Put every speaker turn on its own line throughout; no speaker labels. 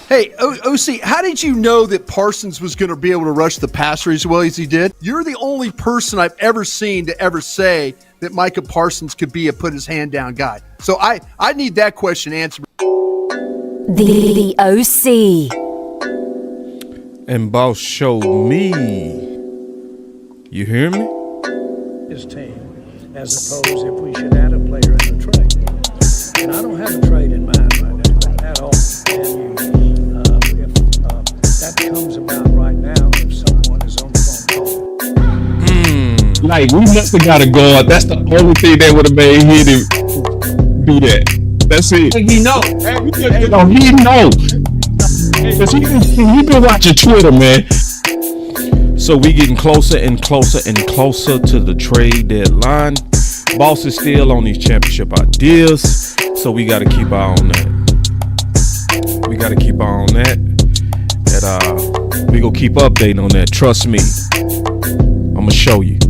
Hey, OC, how did you know that Parsons was going to be able to rush the passer as well as he did? You're the only person I've ever seen to ever say that Micah Parsons could be a put his hand down guy. So I need that question answered.
The OC.
And Boss showed me. You hear me?
His team, as opposed if we should add a player in the trade. And I don't have a trade in mind right now at all. And if that comes about right now, if someone is on the phone call.
Like, we must have got a guard. That's the only thing that would have made him do that. That's it. He know. He know. Because he been watching Twitter, man.
So we getting closer and closer and closer to the trade deadline. Boss is still on these championship ideas, so we got to keep our eye on that. We got to keep our eye on that. And we gonna keep updating on that. Trust me. I'ma show you.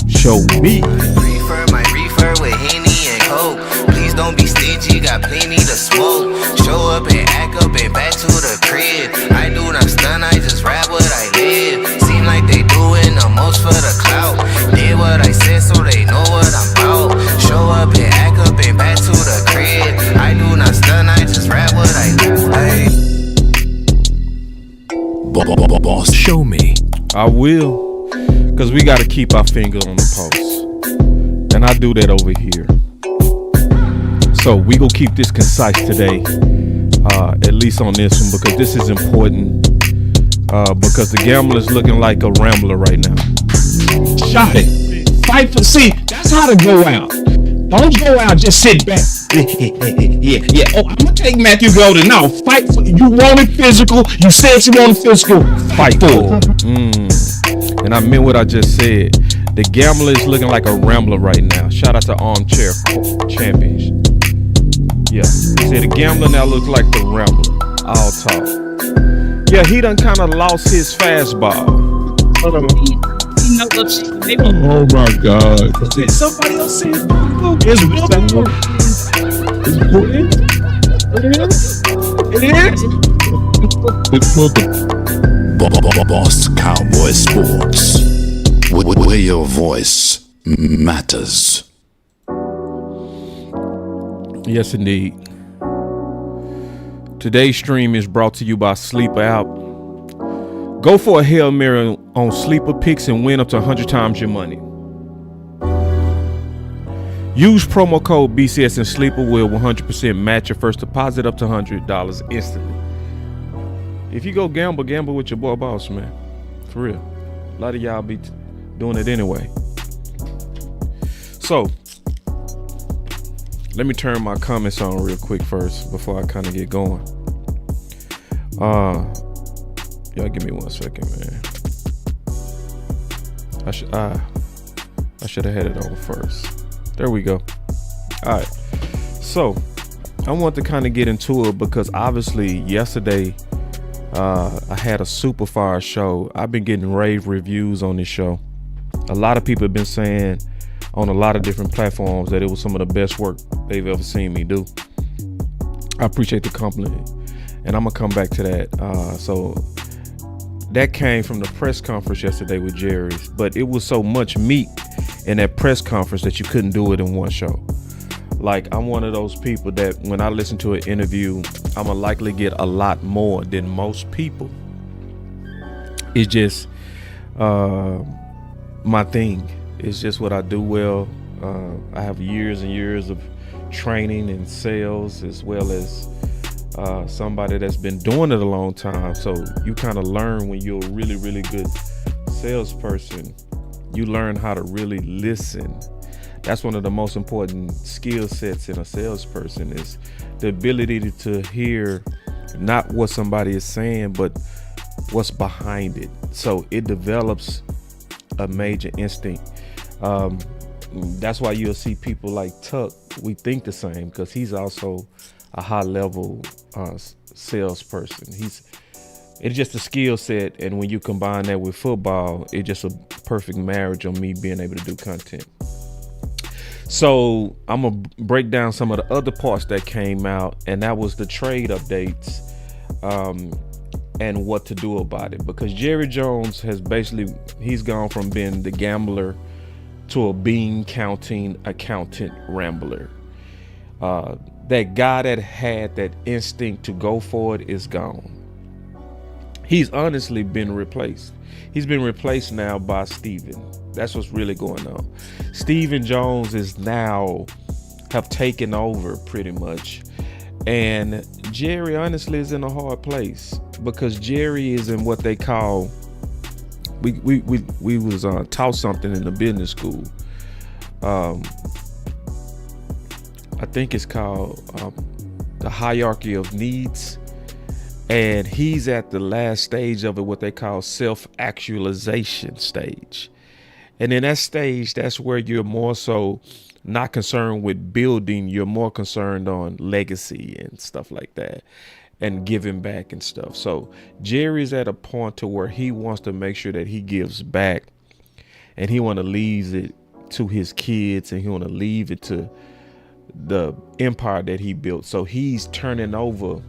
Show me.
Reefer, my reefer with Henny and Coke. Please don't be stingy, got plenty to smoke. Show up and act up and back to the crib. I do not stun, I just rap what I live. Seem like they doing the most for the clout. Did what I said so they know what I'm about. Show up and act up and back to the crib. I do not stun, I just rap what I live.
Boss, show me.
I will, because we got to keep our finger on the pulse. And I do that over here. So we gonna keep this concise today, at least on this one, because this is important. Because the gambler is looking like a rambler right now.
Shot it. Fight for, see, that's how to go out. Don't go out, just sit back. Yeah. Oh, I'm gonna take Matthew Golden. Now, fight for, you wanted physical. You said you wanted physical. Fight for it.
And I meant what I just said. The gambler is looking like a rambler right now. Shout out to Armchair Champions. Yeah, he said the gambler now looks like the rambler. All talk. Yeah, he done kind of lost his fastball.
Oh my God.
Somebody else said,
Boss Cowboy Sports, where your voice matters.
Yes, indeed. Today's stream is brought to you by Sleeper App. Go for a Hail Mary on Sleeper Picks and win up to 100 times your money. Use promo code BCS and Sleeper will 100% match your first deposit up to $100 instantly. If you go gamble with your boy Boss, man. For real. A lot of y'all be doing it anyway. So, let me turn my comments on real quick first before I kind of get going. Y'all give me 1 second, man. I should have had it on first. There we go. All right. So I want to kind of get into it because obviously yesterday I had a super fire show. I've been getting rave reviews on this show. A lot of people have been saying on a lot of different platforms that it was some of the best work they've ever seen me do. I appreciate the compliment, and I'm gonna come back to that. So that came from the press conference yesterday with Jerry's, but it was so much meat in that press conference that you couldn't do it in one show. Like, I'm one of those people that when I listen to an interview, I'm gonna likely get a lot more than most people. It's just my thing. It's just what I do well. I have years and years of training and sales, as well as somebody that's been doing it a long time. So you kind of learn when you're a really, really good salesperson. You learn how to really listen. That's one of the most important skill sets in a salesperson, is the ability to hear not what somebody is saying, but what's behind it. So it develops a major instinct. That's why you'll see people like Tuck. We think the same because he's also a high level salesperson. It's just a skill set, and when you combine that with football, it's just a perfect marriage on me being able to do content. So I'm gonna break down some of the other parts that came out, and that was the trade updates and what to do about it, because Jerry Jones has he's gone from being the gambler to a bean counting accountant rambler. That guy that had that instinct to go for it is gone. He's honestly been replaced. He's been replaced now by Steven. That's what's really going on. Steven Jones is now have taken over pretty much. And Jerry honestly is in a hard place, because Jerry is in what they call, we was taught something in the business school. I think it's called the hierarchy of needs. And he's at the last stage of it, what they call self-actualization stage. And in that stage, that's where you're more so not concerned with building. You're more concerned on legacy and stuff like that, and giving back and stuff. So Jerry's at a point to where he wants to make sure that he gives back, and he want to leave it to his kids, and he want to leave it to the empire that he built. So he's turning over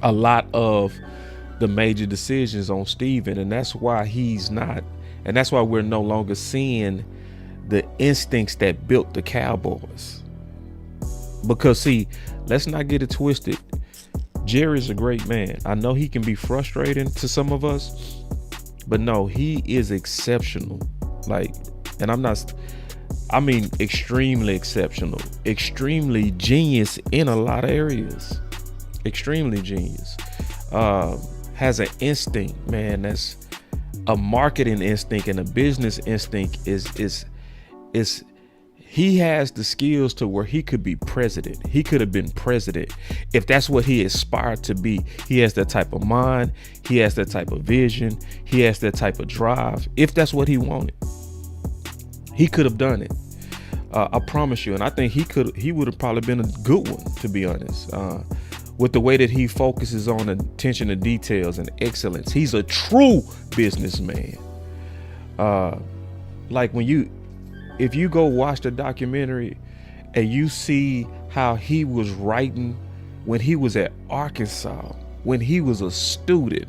a lot of the major decisions on Steven, and that's why we're no longer seeing the instincts that built the Cowboys. Because see, let's not get it twisted. Jerry's a great man. I know he can be frustrating to some of us, but no, he is exceptional. Extremely exceptional, extremely genius in a lot of areas. Extremely genius. Has an instinct, man. That's a marketing instinct and a business instinct. Is he has the skills to where he could be president. He could have been president if that's what he aspired to be. He has that type of mind. He has that type of vision. He has that type of drive. If that's what he wanted, he could have done it. I promise you. And I think he would have probably been a good one, to be honest. With the way that he focuses on attention to details and excellence. He's a true businessman. If you go watch the documentary and you see how he was writing when he was at Arkansas, when he was a student,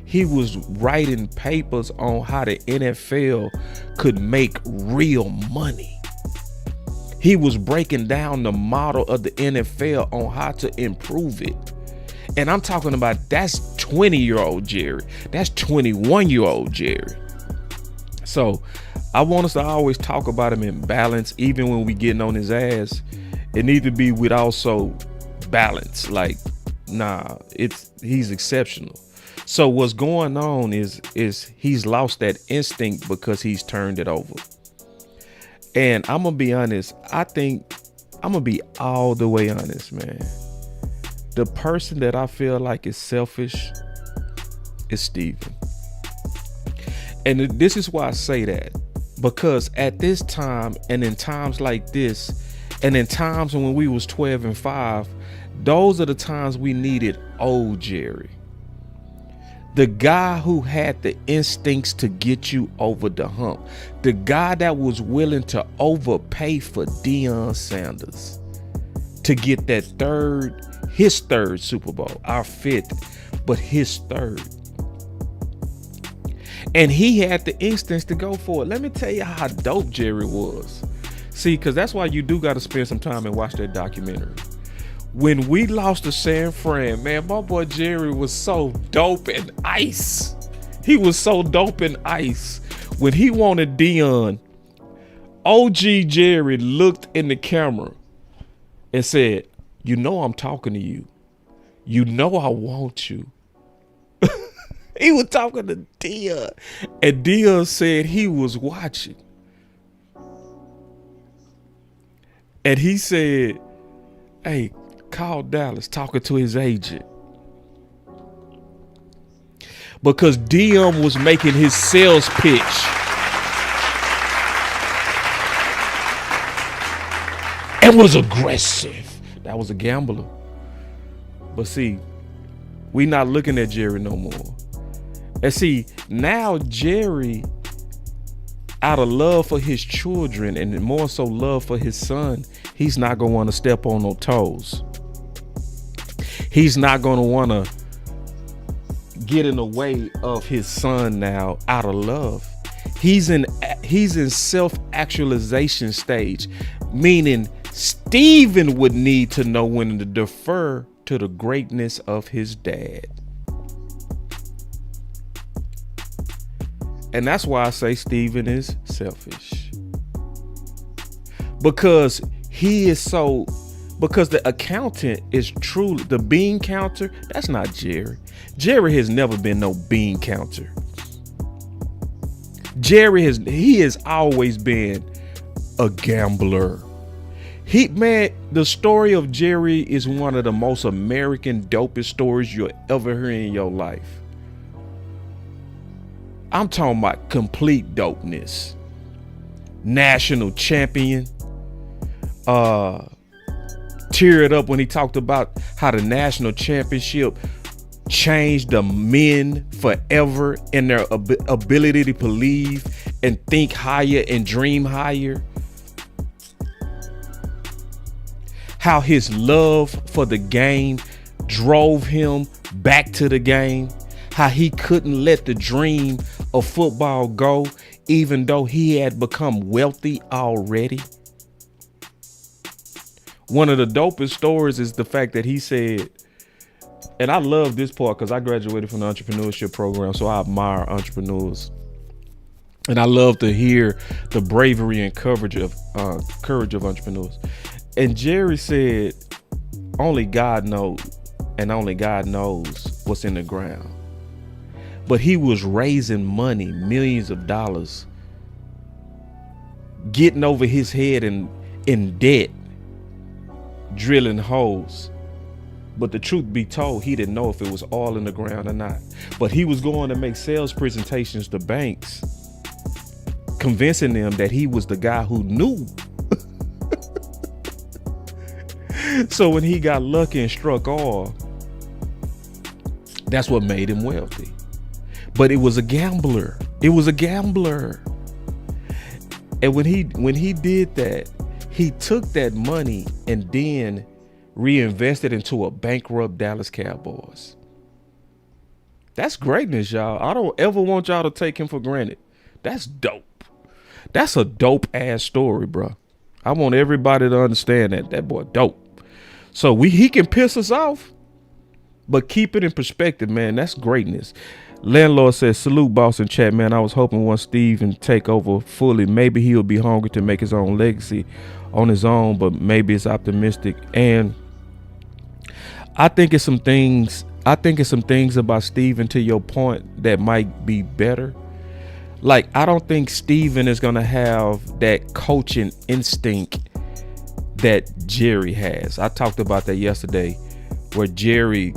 he was writing papers on how the NFL could make real money. He was breaking down the model of the NFL on how to improve it. And I'm talking about, that's 20-year-old Jerry. That's 21-year-old Jerry. So I want us to always talk about him in balance, even when we getting on his ass. It needs to be with also balance. He's exceptional. So what's going on is he's lost that instinct because he's turned it over. And I'm going to be honest. I'm going to be all the way honest, man. The person that I feel like is selfish is Steven. And this is why I say that. Because at this time, and in times like this, and in times when we was 12 and 5, those are the times we needed old Jerry. The guy who had the instincts to get you over the hump. The guy that was willing to overpay for Deion Sanders to get that his third Super Bowl, our fifth, but his third. And he had the instincts to go for it. Let me tell you how dope Jerry was. See, because that's why you do got to spend some time and watch that documentary. When we lost to San Fran, man, my boy Jerry was so dope in ice. He was so dope in ice. When he wanted Deion, OG Jerry looked in the camera and said, "You know I'm talking to you. You know I want you." He was talking to Deion. And Deion said he was watching. And he said, "Hey, call Dallas," talking to his agent. Because Deion was making his sales pitch. And was aggressive. That was a gambler. But see, we not looking at Jerry no more. And see, now Jerry, out of love for his children and more so love for his son, he's not going to want to step on no toes. He's not going to want to get in the way of his son now out of love. He's in self-actualization stage, meaning Steven would need to know when to defer to the greatness of his dad. And that's why I say Steven is selfish. Because because the accountant is truly the bean counter. That's not Jerry. Jerry has never been no bean counter. He has always been a gambler. The story of Jerry is one of the most American dopest stories you'll ever hear in your life. I'm talking about complete dopeness. National champion. Teared up when he talked about how the national championship changed the men forever in their ability to believe and think higher and dream higher. How his love for the game drove him back to the game. How he couldn't let the dream of football go, even though he had become wealthy already. One of the dopest stories is the fact that he said, and I love this part because I graduated from the entrepreneurship program, so I admire entrepreneurs. And I love to hear the bravery and courage of entrepreneurs. And Jerry said, only God knows, and only God knows what's in the ground. But he was raising money, millions of dollars, getting over his head in debt, drilling holes. But the truth be told, he didn't know if it was all in the ground or not. But he was going to make sales presentations to banks, convincing them that he was the guy who knew. So when he got lucky and struck oil, that's what made him wealthy. But it was a gambler. It was a gambler. And when he did that, he took that money and then reinvested into a bankrupt Dallas Cowboys. That's greatness, y'all. I don't ever want y'all to take him for granted. That's dope. That's a dope ass story, bro. I want everybody to understand that boy dope. So he can piss us off, but keep it in perspective, man. That's greatness. Landlord says, salute boss in chat, man. I was hoping once Steven take over fully, maybe he'll be hungry to make his own legacy on his own, but maybe it's optimistic. And I think it's some things about Steven, to your point, that might be better. Like, I don't think Steven is going to have that coaching instinct that Jerry has. I talked about that yesterday, where Jerry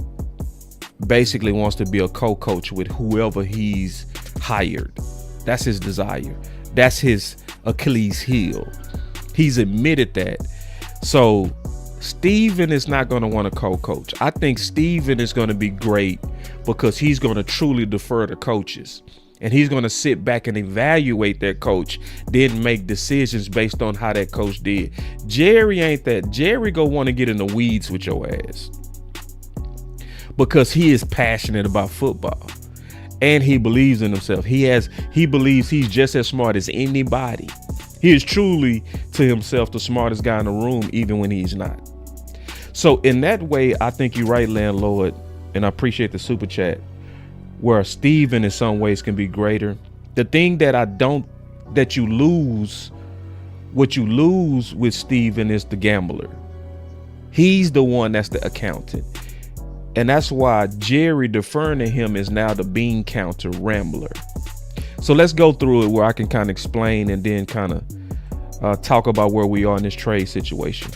basically wants to be a co-coach with whoever he's hired. That's his desire. That's his Achilles heel. He's admitted that. So Steven is not going to want to co-coach. I think Steven is going to be great because he's going to truly defer to coaches. And he's going to sit back and evaluate that coach, then make decisions based on how that coach did. Jerry ain't that. Jerry go want to get in the weeds with your ass because he is passionate about football and he believes in himself. He believes he's just as smart as anybody. He is truly to himself the smartest guy in the room, even when he's not. So in that way, I think you're right, landlord. And I appreciate the super chat, where Steven in some ways can be greater. The thing that you lose, what you lose with Steven is the gambler. He's the one that's the accountant. And that's why Jerry deferring to him is now the bean counter rambler. So let's go through it where I can kind of explain and then kind of talk about where we are in this trade situation.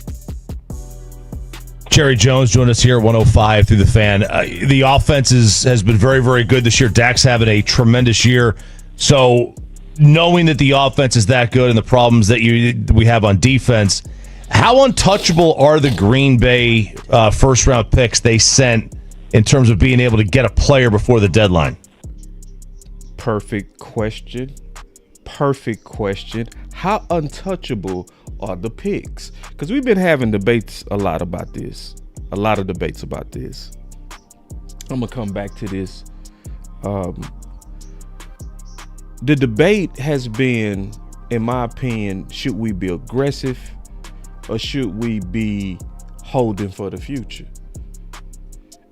Jerry Jones joined us here at 105 through the Fan. The offense has been very, very good this year. Dak's having a tremendous year. So knowing that the offense is that good and the problems that we have on defense, how untouchable are the Green Bay first-round picks they sent in terms of being able to get a player before the deadline?
Perfect question. How untouchable are the picks? Because we've been having debates a lot about this. a lot of debates about this. I'm gonna come back to this. The debate has been, in my opinion, should we be aggressive or should we be holding for the future?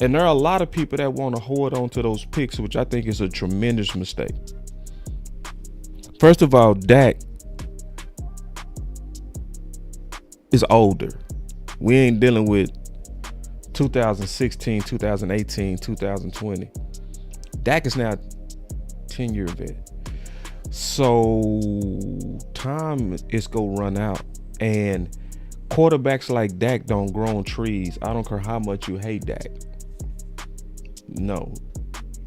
And there are a lot of people that want to hold on to those picks, which I think is a tremendous mistake. First of all, Dak is older. We ain't dealing with 2016, 2018, 2020. Dak is now 10-year vet. So time is gonna run out. And quarterbacks like Dak don't grow on trees. I don't care how much you hate Dak. No.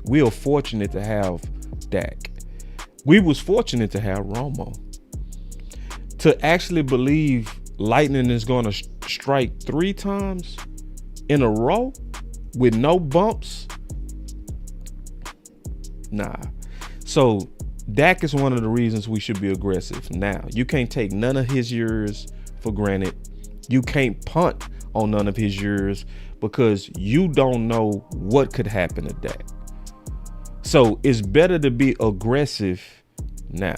We are fortunate to have Dak. We was fortunate to have Romo. To actually believe lightning is gonna strike 3 times in a row with no bumps, nah. So Dak is one of the reasons we should be aggressive. Now, you can't take none of his years for granted. You can't punt on none of his years because you don't know what could happen to Dak. So it's better to be aggressive now.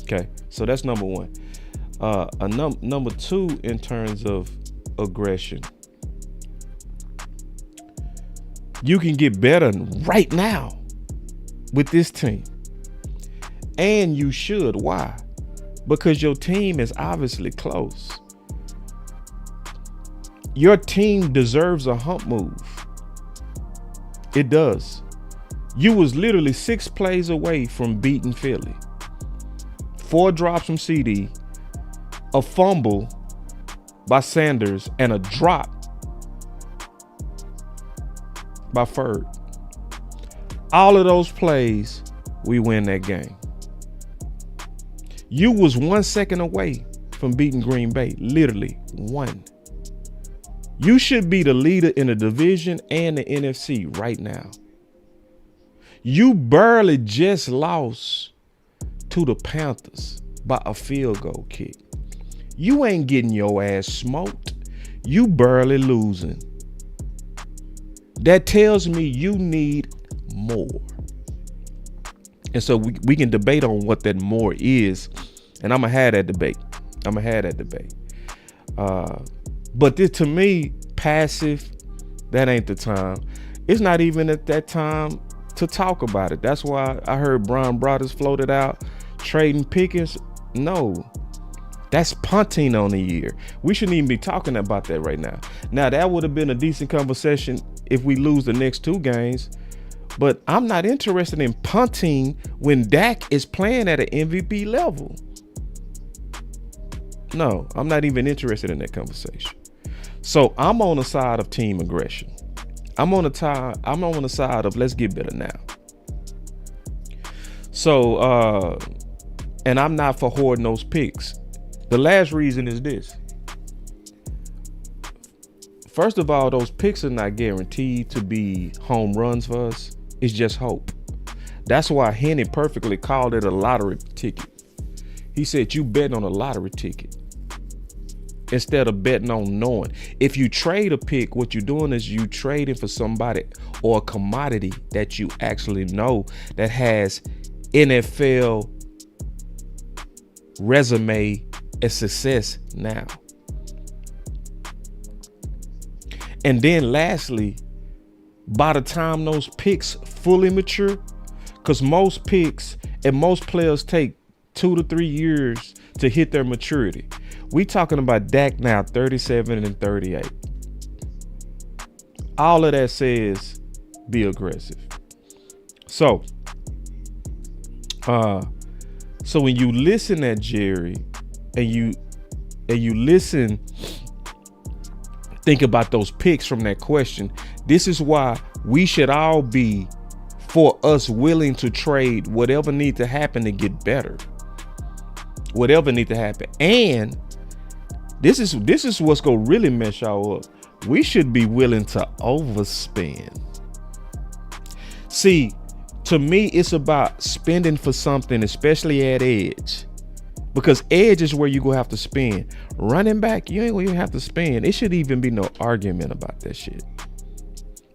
Okay, so that's number one. Number two, in terms of aggression, you can get better right now with this team. And you should. Why? Because your team is obviously close. Your team deserves a hump move. It does. You was literally 6 plays away from beating Philly. 4 drops from CD, a fumble by Sanders, and a drop by Ferd. All of those plays, we win that game. You was 1 second away from beating Green Bay, literally 1. You should be the leader in the division and the NFC right now. You barely just lost to the Panthers by a field goal kick. You ain't getting your ass smoked. You barely losing. That tells me you need more. And so we can debate on what that more is. And I'm going to have that debate. But this, to me, passive, that ain't the time. It's not even at that time to talk about it. That's why I heard Brian Brothers floated out trading Pickens. No, that's punting on the year. We shouldn't even be talking about that right now. Now, that would have been a decent conversation if we lose the next 2 games. But I'm not interested in punting when Dak is playing at an MVP level. No, I'm not even interested in that conversation. So I'm on the side of team aggression. I'm on the side of let's get better now. So, and I'm not for hoarding those picks. The last reason is this. First of all, those picks are not guaranteed to be home runs for us. It's just hope. That's why Henny perfectly called it a lottery ticket. He said you betting on a lottery ticket instead of betting on knowing. If you trade a pick, what you're doing is you trading for somebody or a commodity that you actually know that has NFL resume and success now. And then lastly, by the time those picks fully mature, because most picks and most players take 2 to 3 years to hit their maturity. We talking about Dak now 37 and 38. All of that says be aggressive. So when you listen at Jerry and you listen, think about those picks from that question. This is why we should all be for us willing to trade whatever needs to happen to get better. Whatever needs to happen. And this is what's gonna really mess y'all up. We should be willing to overspend. See, to me, it's about spending for something, especially at edge, Because edge is where you gonna have to spend. Running back, you ain't gonna even have to spend. It should even be no argument about that shit.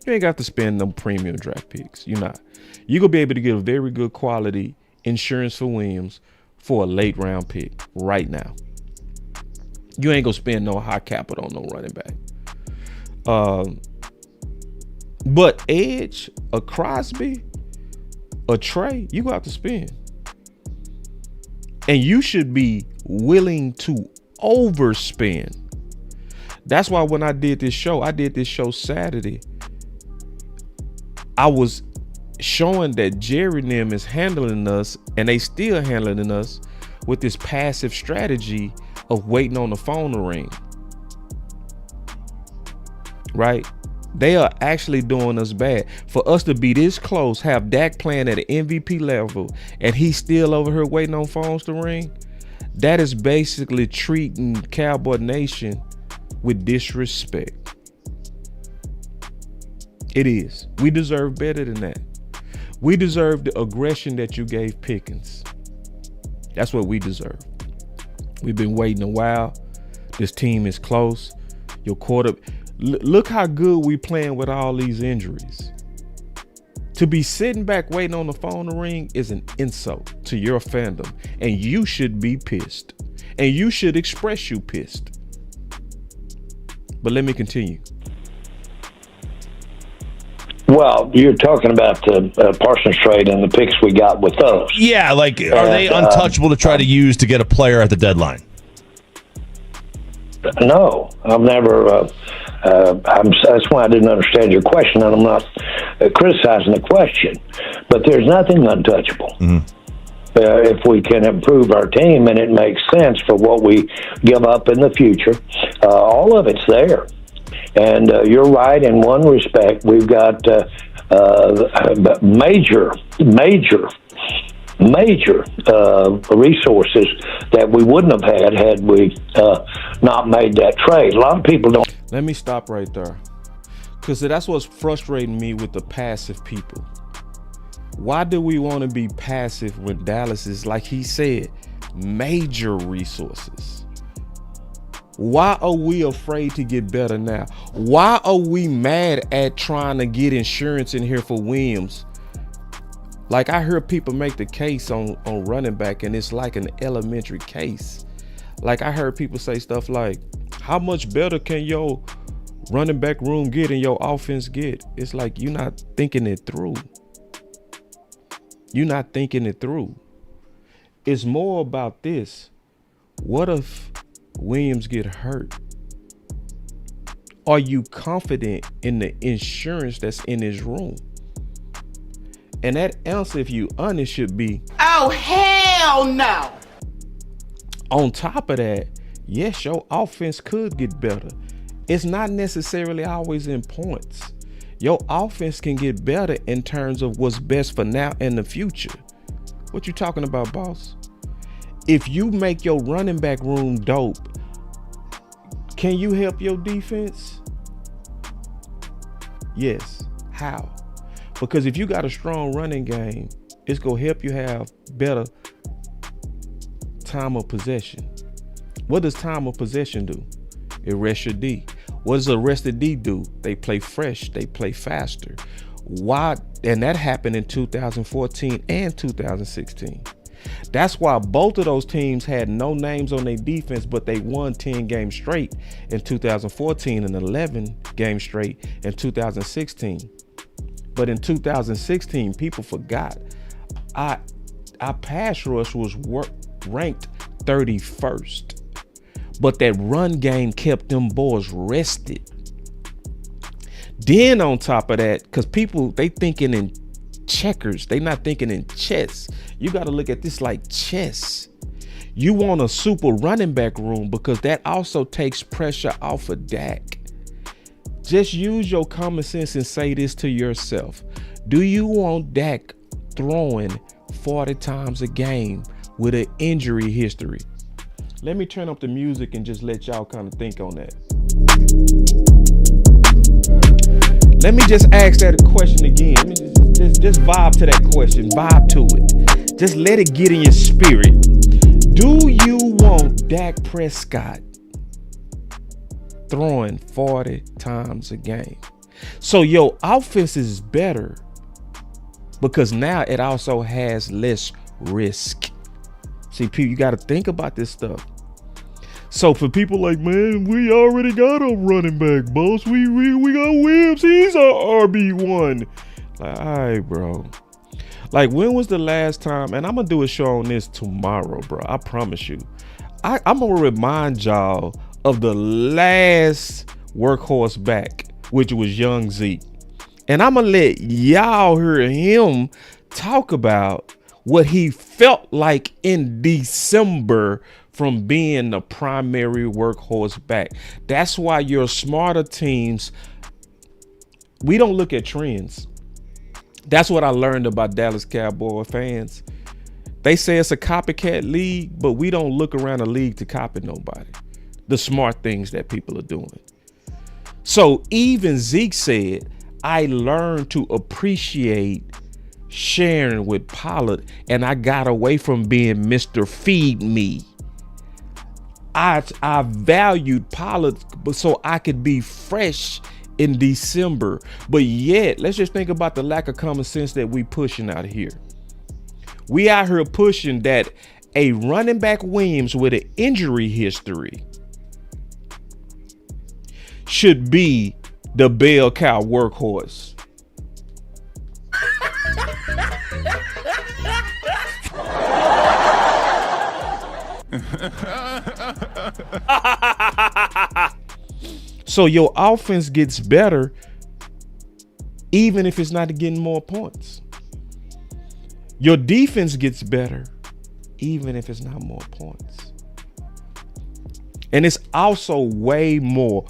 You ain't got to spend no premium draft picks. You're not. You're gonna be able to get a very good quality insurance for Williams for a late round pick right now. You ain't gonna spend no high capital on no running back. But edge, a Crosby, a Trey, you gonna have to spend. And you should be willing to overspend. That's why when I did this show Saturday, I was showing that Jerry and them is handling us, and they still handling us with this passive strategy of waiting on the phone to ring. Right? They are actually doing us bad. For us to be this close, have Dak playing at an MVP level, and he's still over here waiting on phones to ring, that is basically treating Cowboy Nation with disrespect. It is. We deserve better than that. We deserve the aggression that you gave Pickens. That's what we deserve. We've been waiting a while. This team is close. Your quarterback. Look how good we playing with all these injuries. To be sitting back waiting on the phone to ring is an insult to your fandom, and you should be pissed, and you should express you pissed. But let me continue.
Well, you're talking about the Parsons trade and the picks we got with those.
Yeah, like, are they untouchable to try to use to get a player at the deadline?
No, I've never. That's why I didn't understand your question, and I'm not criticizing the question. But there's nothing untouchable. Mm-hmm. If we can improve our team and it makes sense for what we give up in the future, all of it's there. And you're right in one respect. We've got major resources that we wouldn't have had we not made that trade. A lot of people don't.
Let me stop right there, because that's what's frustrating me with the passive people. Why do we want to be passive when Dallas is, like he said, major resources? Why are we afraid to get better now? Why are we mad at trying to get insurance in here for Williams? Like, I hear people make the case on running back, and it's like an elementary case. Like, I heard people say stuff like, how much better can your running back room get and your offense get? It's like, you're not thinking it through. You're not thinking it through. It's more about this. What if Williams get hurt? Are you confident in the insurance that's in his room? And that answer, if you honest, should be,
oh, hell no.
On top of that, yes, your offense could get better. It's not necessarily always in points. Your offense can get better in terms of what's best for now and the future. What you talking about, boss? If you make your running back room dope, can you help your defense? Yes. How? Because if you got a strong running game, it's going to help you have better time of possession. What does time of possession do? It rests your D. What does the rest of D do? They play fresh. They play faster. Why? And that happened in 2014 and 2016. That's why both of those teams had no names on their defense, but they won 10 games straight in 2014 and 11 games straight in 2016. But in 2016, people forgot our pass rush was ranked 31st. But that run game kept them boys rested. Then on top of that, because people, they thinking in checkers, they not thinking in chess. You got to look at this like chess. You want a super running back room because that also takes pressure off of Dak. Just use your common sense and say this to yourself. Do you want Dak throwing 40 times a game with an injury history? Let me turn up the music and just let y'all kind of think on that. Let me just ask that question again. Let me just vibe to that question. Vibe to it. Just let it get in your spirit. Do you want Dak Prescott throwing 40 times a game? So your offense is better because now it also has less risk. See, people, you got to think about this stuff. So for people like, man, we already got a running back, boss. We got Williams. He's our RB1. Like, all right, bro. Like, when was the last time? And I'm going to do a show on this tomorrow, bro. I promise you. I'm going to remind y'all of the last workhorse back, which was young Zeke. And I'm going to let y'all hear him talk about what he felt like in December from being the primary workhorse back. That's why your smarter teams, we don't look at trends. That's what I learned about Dallas Cowboy fans. They say it's a copycat league, but we don't look around the league to copy nobody. The smart things that people are doing. So even Zeke said, I learned to appreciate sharing with Pollard, and I got away from being Mr. Feed Me. I valued Pollard so I could be fresh in December. But yet, let's just think about the lack of common sense that we pushing out here. We out here pushing that a running back Williams with an injury history should be the bell cow workhorse. So your offense gets better even if it's not getting more points. Your defense gets better even if it's not more points. And it's also way more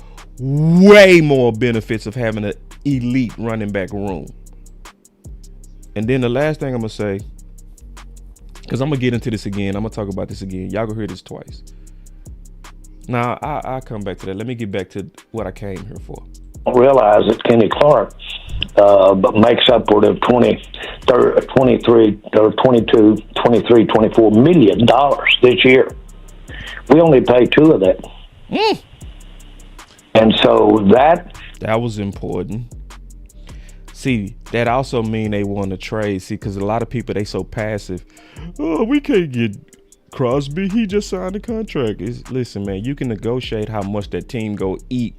benefits of having an elite running back room. And then the last thing I'm going to say, because I'm going to get into this again. I'm going to talk about this again. Y'all gonna hear this twice. Now, I'll come back to that. Let me get back to what I came here for.
I don't realize that Kenny Clark makes upward of 23, 24 million dollars this year. We only pay 2 of that. And so that
was important. See, that also mean they want to trade. See, because a lot of people, they so passive. Oh, we can't get Crosby. He just signed a contract. Listen, man, you can negotiate how much that team go eat.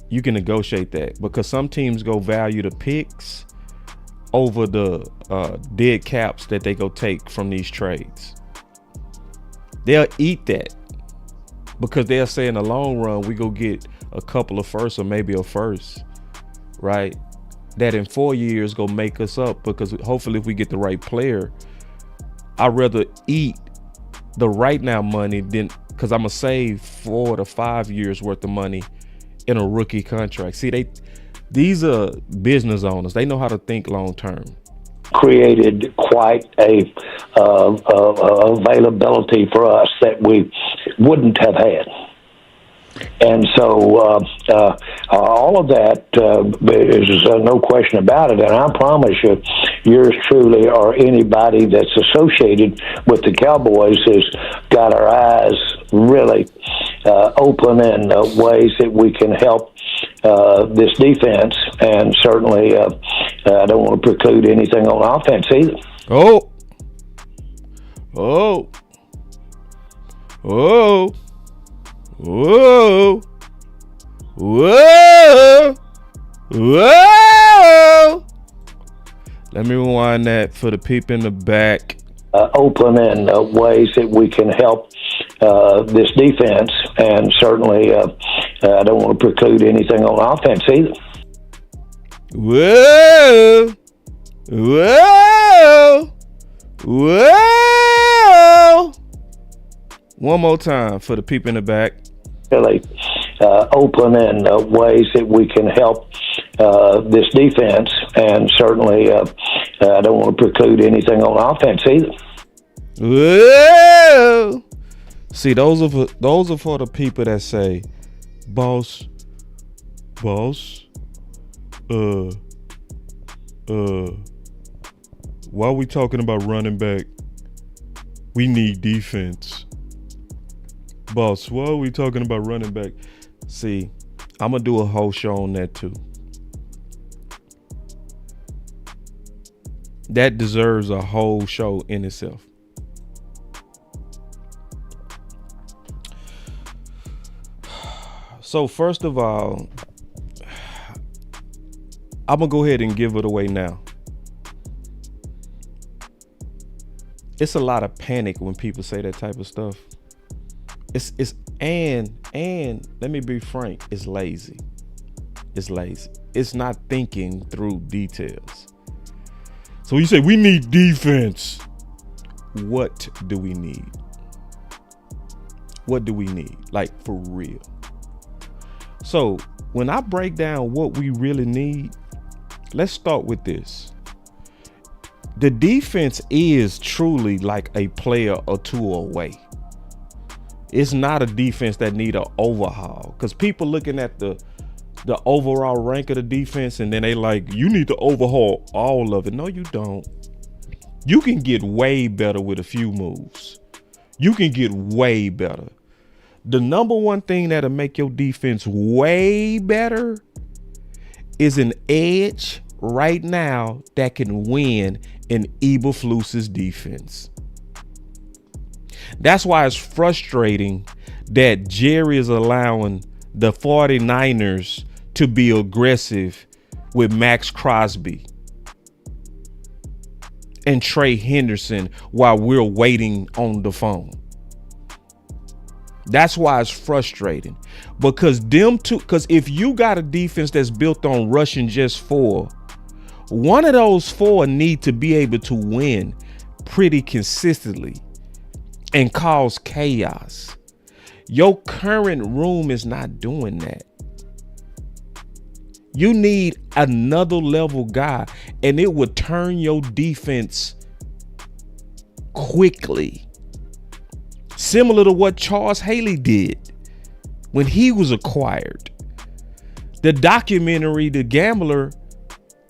You can negotiate that because some teams go value the picks over the dead caps that they go take from these trades. They'll eat that because they'll say in the long run, we go get a couple of firsts or maybe a first, right? That in 4 years go make us up because hopefully if we get the right player, I'd rather eat the right now money than because I'm going to save 4 to 5 years worth of money in a rookie contract. See, these are business owners. They know how to think long term.
Created quite a availability for us that we wouldn't have had. And so all of that is no question about it. And I promise you, yours truly or anybody that's associated with the Cowboys has got our eyes really open in ways that we can help this defense. And certainly I don't want to preclude anything on offense either.
Oh. Whoa. Let me rewind that for the people in the back.
Open in ways that we can help this defense, and certainly I don't want to preclude anything on offense either.
Whoa. One more time for the people in the back.
Really open in ways that we can help this defense, and certainly I don't want to preclude anything on offense either.
Whoa. See, those are for the people that say, boss, why are we talking about running back We need defense. Boss, what are we talking about running back? See, I'm going to do a whole show on that too. That deserves a whole show in itself. So first of all, I'm going to go ahead and give it away now. It's a lot of panic when people say that type of stuff. And let me be frank, it's lazy. It's lazy. It's not thinking through details. So you say we need defense. What do we need? What do we need? Like, for real. So when I break down what we really need, let's start with this. The defense is truly like a player or two away. It's not a defense that need an overhaul, because people looking at the overall rank of the defense and then they like, you need to overhaul all of it. No, you don't. You can get way better with a few moves. You can get way better. The number one thing that'll make your defense way better is an edge right now that can win in Eberflus's defense. That's why it's frustrating that Jerry is allowing the 49ers to be aggressive with Max Crosby and Trey Henderson while we're waiting on the phone. That's why it's frustrating, because if you got a defense that's built on rushing just four, one of those four need to be able to win pretty consistently and cause chaos. Your current room is not doing that. You need another level guy, and it would turn your defense quickly. Similar to what Charles Haley did when he was acquired. The documentary, The Gambler,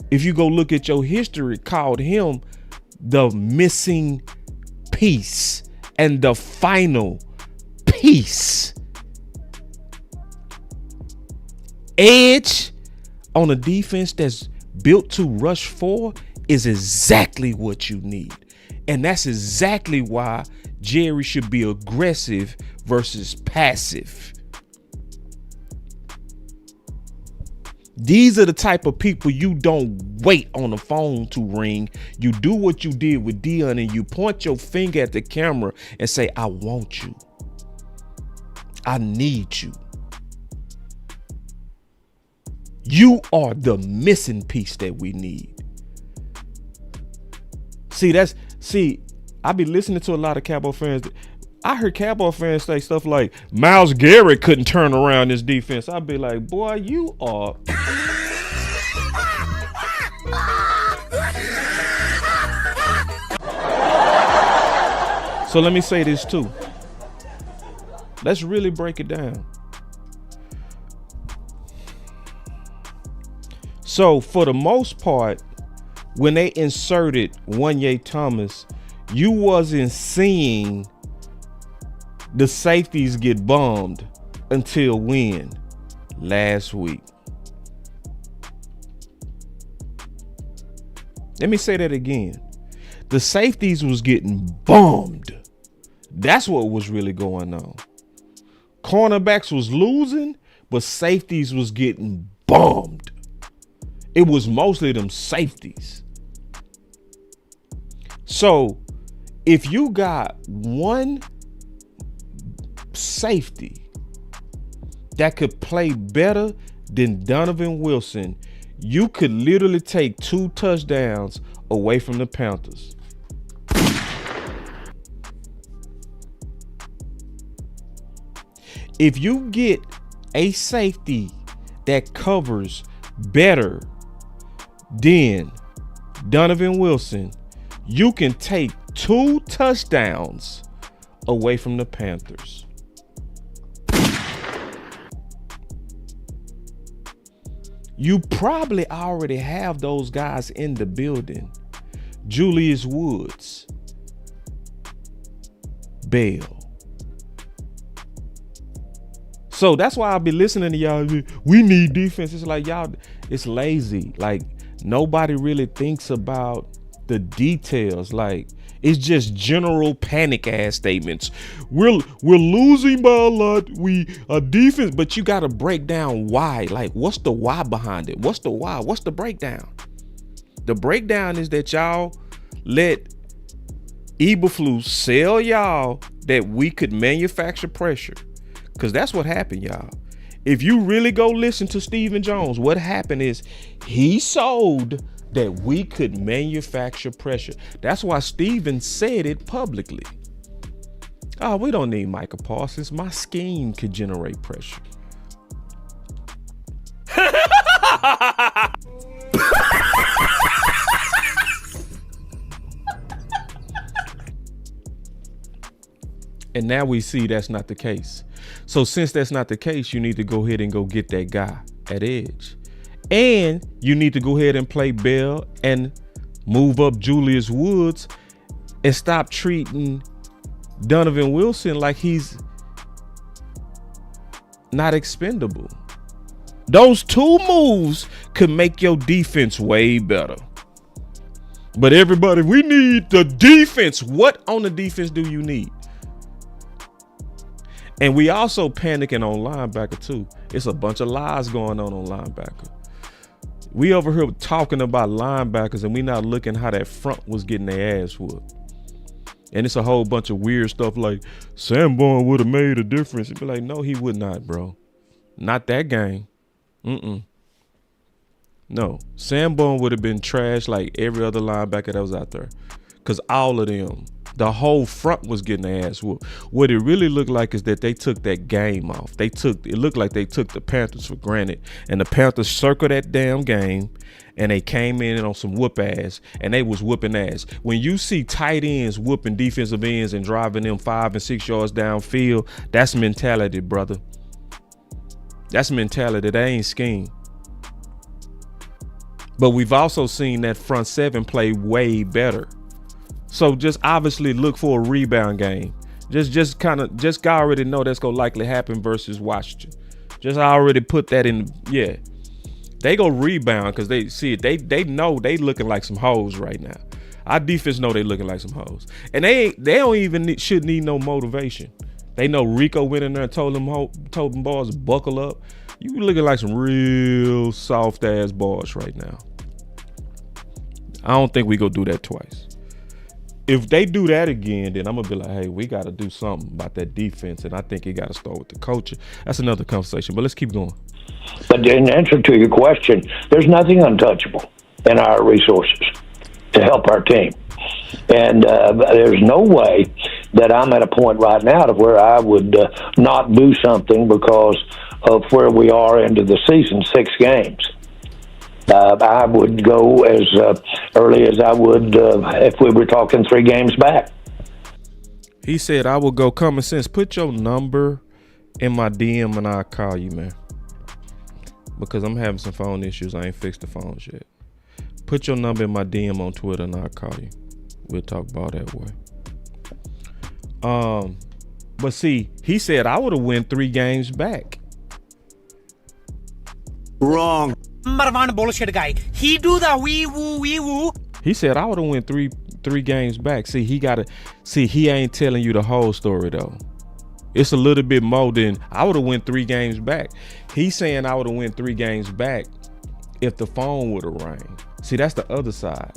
if you go look at your history, called him the missing piece and the final piece. Edge on a defense that's built to rush for is exactly what you need. And that's exactly why Jerry should be aggressive versus passive. These are the type of people you don't wait on the phone to ring. You do what you did with Dion and you point your finger at the camera and say, I want you. I need you. You are the missing piece that we need. I be listening to a lot of Cowboy fans. I heard Cowboy fans say stuff like Myles Garrett couldn't turn around this defense. I'd be like, boy, you are. So let me say this too. Let's really break it down. So for the most part, when they inserted Wanye Thomas, you wasn't seeing the safeties get bombed until when? Last week. Let me say that again. The safeties was getting bombed. That's what was really going on. Cornerbacks was losing, but safeties was getting bombed. It was mostly them safeties. So if you got one safety that could play better than Donovan Wilson, you could literally take 2 touchdowns away from the Panthers. If you get a safety that covers better than Donovan Wilson, you can take 2 touchdowns away from the Panthers. You probably already have those guys in the building. Julius Woods, Bell. So that's why I'll be listening to y'all. We need defense. It's like, y'all, it's lazy. Like, nobody really thinks about the details. Like, it's just general panic ass statements. We're losing by a lot. We defense, but you got to break down why. Like, what's the why behind it? What's the why? What's the breakdown? The breakdown is that y'all let Eberflus sell y'all that we could manufacture pressure. Because that's what happened, y'all. If you really go listen to Stephen Jones, what happened is he sold that we could manufacture pressure. That's why Stephen said it publicly. Oh, we don't need Micah Parsons. My scheme could generate pressure. And now we see that's not the case. So since that's not the case, you need to go ahead and go get that guy at edge. And you need to go ahead and play Bell and move up Julius Woods and stop treating Donovan Wilson like he's not expendable. Those two moves could make your defense way better. But everybody, we need the defense. What on the defense do you need? And we also panicking on linebacker too. It's a bunch of lies going on linebacker. We over here talking about linebackers and we not looking how that front was getting their ass whooped. And it's a whole bunch of weird stuff like Sanborn would have made a difference. It'd be like, no, he would not, bro. Not that game. No, Sanborn would have been trash like every other linebacker that was out there. Because all of them, the whole front was getting their ass whooped. What it really looked like is that they took that game off. It looked like they took the Panthers for granted. And the Panthers circled that damn game and they came in on some whoop ass and they was whooping ass. When you see tight ends whooping defensive ends and driving them 5 and 6 yards downfield, that's mentality, brother. That's mentality. That ain't scheme. But we've also seen that front seven play way better. So just obviously look for a rebound game. Just already know that's gonna likely happen versus Washington. Just already put that in. Yeah, they go rebound because they see it. They know they looking like some hoes right now. Our defense know they looking like some hoes, and they don't even should need no motivation. They know Rico went in there and told them boys buckle up. You looking like some real soft ass boys right now. I don't think we go do that twice. If they do that again, then I'm gonna be like, hey, we got to do something about that defense, and I think it got to start with the coach. That's another conversation, but let's keep going.
But in answer to your question, there's nothing untouchable in our resources to help our team. And there's no way that I'm at a point right now to where I would not do something because of where we are into the season, 6 games. I would go as early as I would if we were talking 3 games back.
He said, I will go common sense. Put your number in my DM and I'll call you, man. Because I'm having some phone issues. I ain't fixed the phones yet. Put your number in my DM on Twitter and I'll call you. We'll talk about that way. But see, he said I would have won 3 games back.
Wrong. Number one bullshit guy. He do the wee woo.
He said I would have won three games back. See, he ain't telling you the whole story though. It's a little bit more than I would have won 3 games back. He's saying I would have won 3 games back if the phone would have rang. See, that's the other side.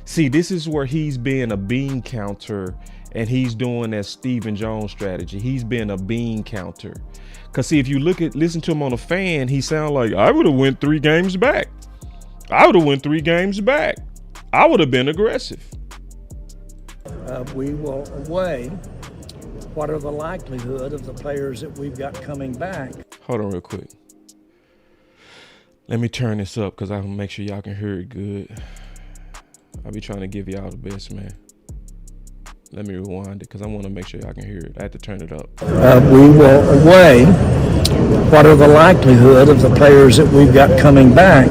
See, this is where he's being a bean counter and he's doing that Stephen Jones strategy. He's been a bean counter. Cause see, if you listen to him on a fan, he sound like I would have won 3 games back. I would have won 3 games back. I would have been aggressive.
We will weigh what are the likelihood of the players that we've got coming back.
Hold on real quick. Let me turn this up because I want to make sure y'all can hear it good. I'll be trying to give y'all the best, man. Let me rewind it because I want to make sure y'all can hear it. I have to turn it up.
We will weigh what are the likelihood of the players that we've got coming back,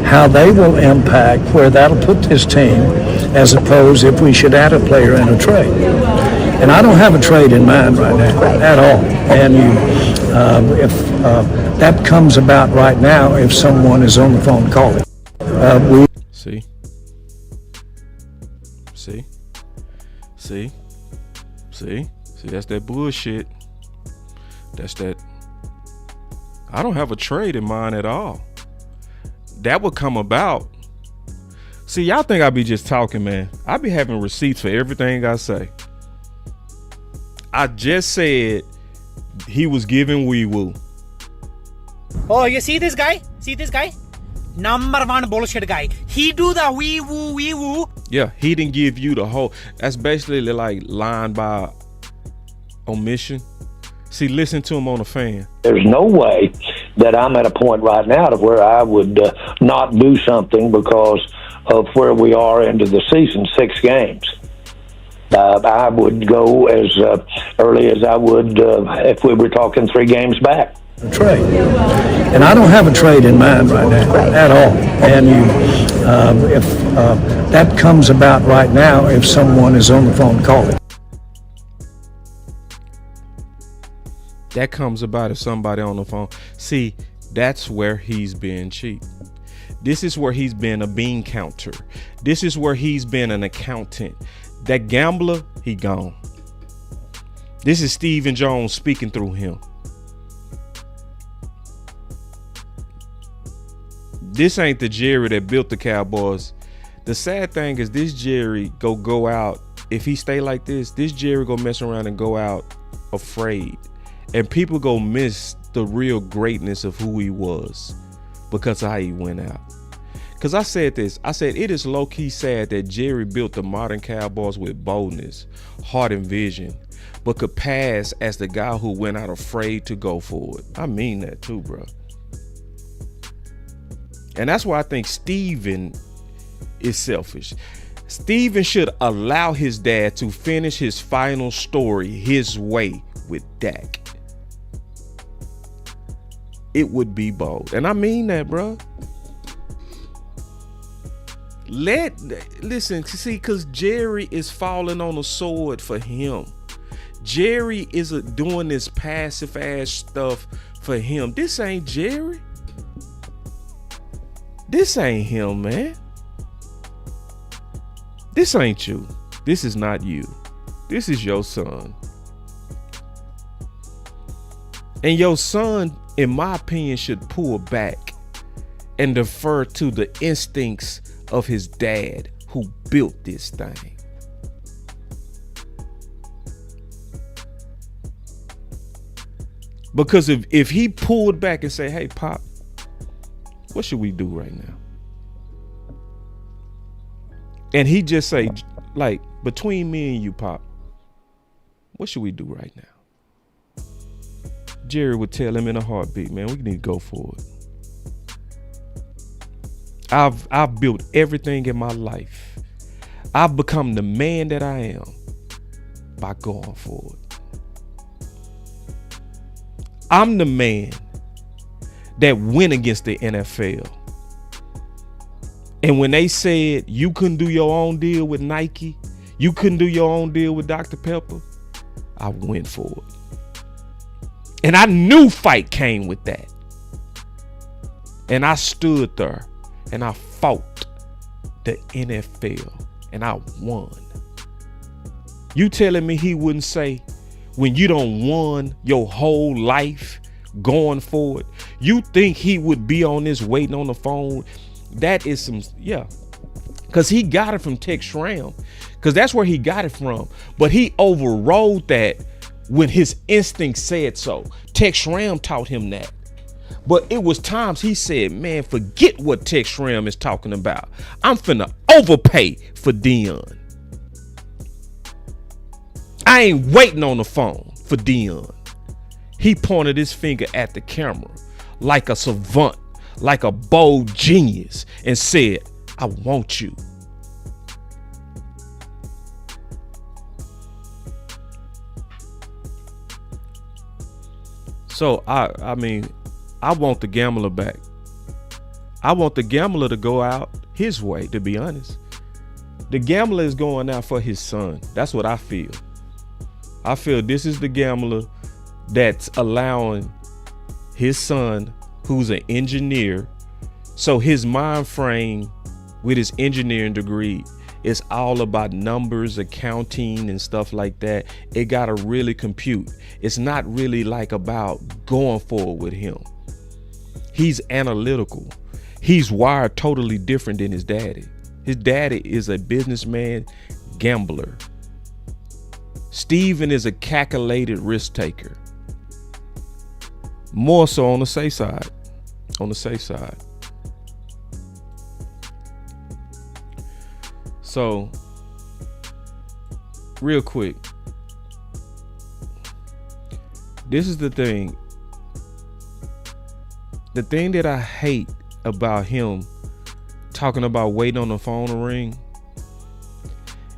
how they will impact where that'll put this team, as opposed if we should add a player in a trade. And I don't have a trade in mind right now at all. And if that comes about right now, if someone is on the phone calling,
See, that's that bullshit. That's that. I don't have a trade in mind at all. That would come about. See, y'all think I be just talking, man. I be having receipts for everything I say. I just said he was giving wee woo.
Oh, you see this guy? See this guy? Number one bullshit guy. He do the wee woo wee woo.
Yeah, he didn't give you the whole. That's basically like lying by omission. See, listen to him on the fan.
There's no way that I'm at a point right now to where I would not do something because of where we are into the season, 6 games. I would go as early as I would if we were talking 3 games back.
A trade. And I don't have a trade in mind right now at all. And if that comes about right now, if someone is on the phone calling.
That comes about if somebody on the phone. See, that's where he's been cheap. This is where he's been a bean counter. This is where he's been an accountant. That gambler, he gone. This is Stephen Jones speaking through him. This ain't the Jerry that built the Cowboys. The sad thing is this Jerry go out. If he stay like this Jerry go mess around and go out afraid. And people go miss the real greatness of who he was because of how he went out. Because I said this. I said it is low-key sad that Jerry built the modern Cowboys with boldness, heart, and vision, but could pass as the guy who went out afraid to go for it. I mean that too, bro. And that's why I think Steven is selfish. Steven should allow his dad to finish his final story his way with Dak. It would be bold. And I mean that, bro. Listen, see, because Jerry is falling on a sword for him. Jerry is doing this passive ass stuff for him. This ain't Jerry. This ain't him, man. This ain't you. This is not you. This is your son. And your son, in my opinion, should pull back and defer to the instincts of his dad who built this thing. Because if he pulled back and say, hey, Pop, what should we do right now? And he just say, like, between me and you, Pop, what should we do right now? Jerry would tell him in a heartbeat, man, we need to go for it. I've built everything in my life. I've become the man that I am by going for it. I'm the man that went against the NFL. And when they said you couldn't do your own deal with Nike, you couldn't do your own deal with Dr. Pepper, I went for it. And I knew fight came with that. And I stood there and I fought the NFL and I won. You telling me he wouldn't say, when you don't won your whole life going for it, you think he would be on this waiting on the phone? That is some, yeah. Because he got it from Tex Schramm. Because that's where he got it from. But he overrode that when his instinct said so. Tex Schramm taught him that. But it was times he said, man, forget what Tex Schramm is talking about. I'm finna overpay for Dion. I ain't waiting on the phone for Dion. He pointed his finger at the camera like a savant, like a bold genius, and said, I want you. So I mean, I want the gambler back. I want the gambler to go out his way, to be honest. The gambler is going out for his son. That's what I feel. I feel this is the gambler that's allowing his son, who's an engineer, so his mind frame with his engineering degree is all about numbers, accounting, and stuff like that. It gotta really compute. It's not really like about going forward with him. He's analytical. He's wired totally different than his daddy. His daddy is a businessman, gambler. Steven is a calculated risk taker. More so on the safe side. On the safe side. So, real quick. This is the thing. The thing that I hate about him talking about waiting on the phone to ring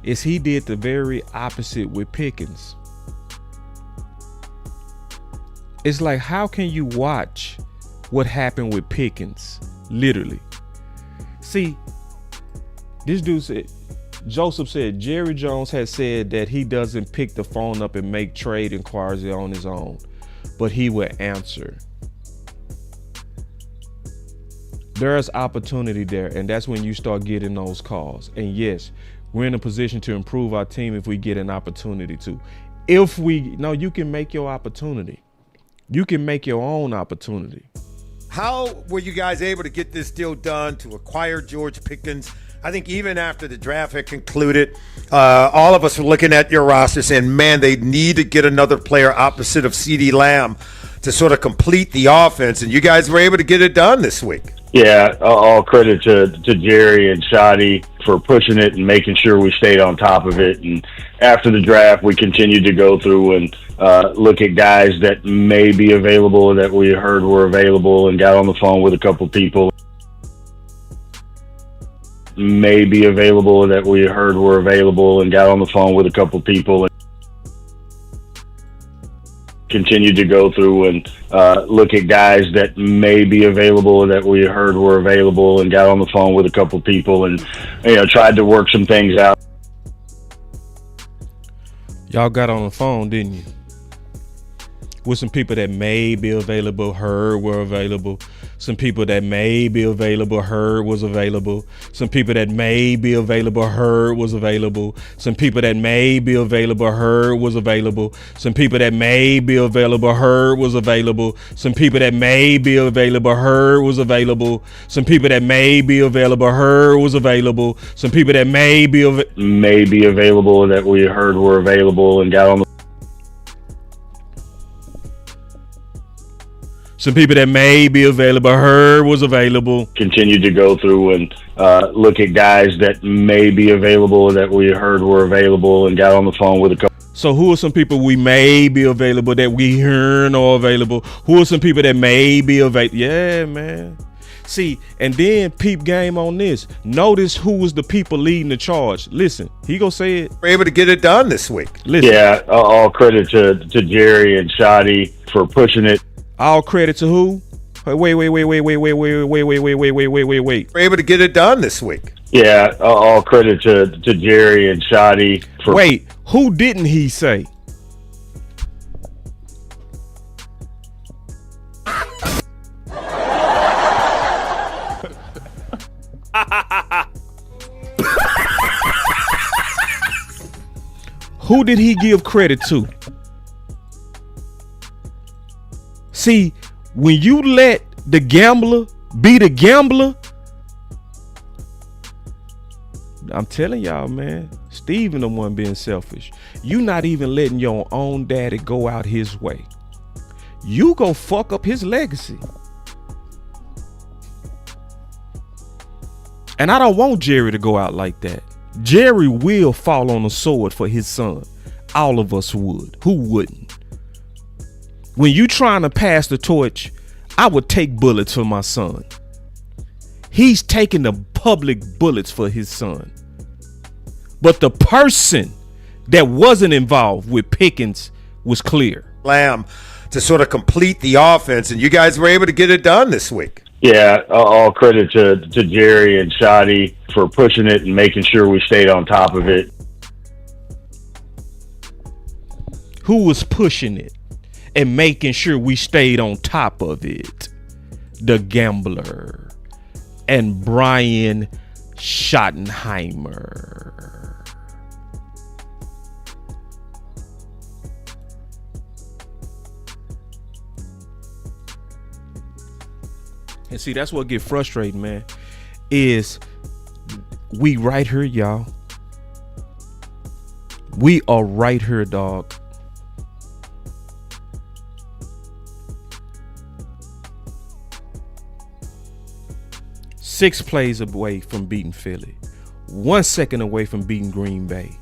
is he did the very opposite with Pickens. It's like, how can you watch what happened with Pickens? Literally. See, this dude said, Joseph said, Jerry Jones has said that he doesn't pick the phone up and make trade inquiries on his own, but he will answer. There's opportunity there, and that's when you start getting those calls. And yes, we're in a position to improve our team if we get an opportunity to. You can make your opportunity. You can make your own opportunity.
How were you guys able to get this deal done to acquire George Pickens? I think even after the draft had concluded, all of us were looking at your roster saying, man, they need to get another player opposite of CeeDee Lamb to sort of complete the offense. And you guys were able to get it done this week.
Yeah, all credit to Jerry and Shadi for pushing it and making sure we stayed on top of it. And after the draft, we continued to go through and look at guys that may be available, that we heard were available, and got on the phone with a couple people. May be available, that we heard were available, and got on the phone with a couple people. Continued to go through and look at guys that may be available, that we heard were available, and got on the phone with a couple people, and tried to work some things out.
Y'all got on the phone, didn't you? With some people that may be available, heard were available. Some people that may be available, heard was available. Some people that may be available, heard was available. Some people that may be available, heard was available. Some people that may be available, heard was available. Some people that may be available, heard was available. Some people that may be available, heard was available. Some people that may be
available, that we heard were available, and got on the
Some people that may be available, heard was available.
Continued to go through and look at guys that may be available, that we heard were available, and got on the phone with a couple.
So who are some people we may be available that we heard are available? Who are some people that may be available? Yeah, man. See, and then peep game on this. Notice who was the people leading the charge. Listen, he gonna say it.
We're able to get it done this week.
Listen.
Yeah, all credit to Jerry and Shadi for pushing it.
All credit to who? Wait.
We're able to get it done this week.
Yeah, all credit to Jerry and Shadi for.
Wait, who didn't he say? Who did he give credit to? See, when you let the gambler be the gambler, I'm telling y'all, man, Steven the one being selfish. You not even letting your own daddy go out his way. You go fuck up his legacy. And I don't want Jerry to go out like that. Jerry will fall on the sword for his son. All of us would. Who wouldn't? When you trying to pass the torch, I would take bullets for my son. He's taking the public bullets for his son. But the person that wasn't involved with Pickens was clear.
Lamb to sort of complete the offense, and you guys were able to get it done this week.
Yeah, all credit to Jerry and Shadi for pushing it and making sure we stayed on top of it.
Who was pushing it and making sure we stayed on top of it? The Gambler and Brian Schottenheimer. And see, that's what get frustrating, man, is we right here, y'all. We are right here, dog. Six plays away from beating Philly. 1 second away from beating Green Bay.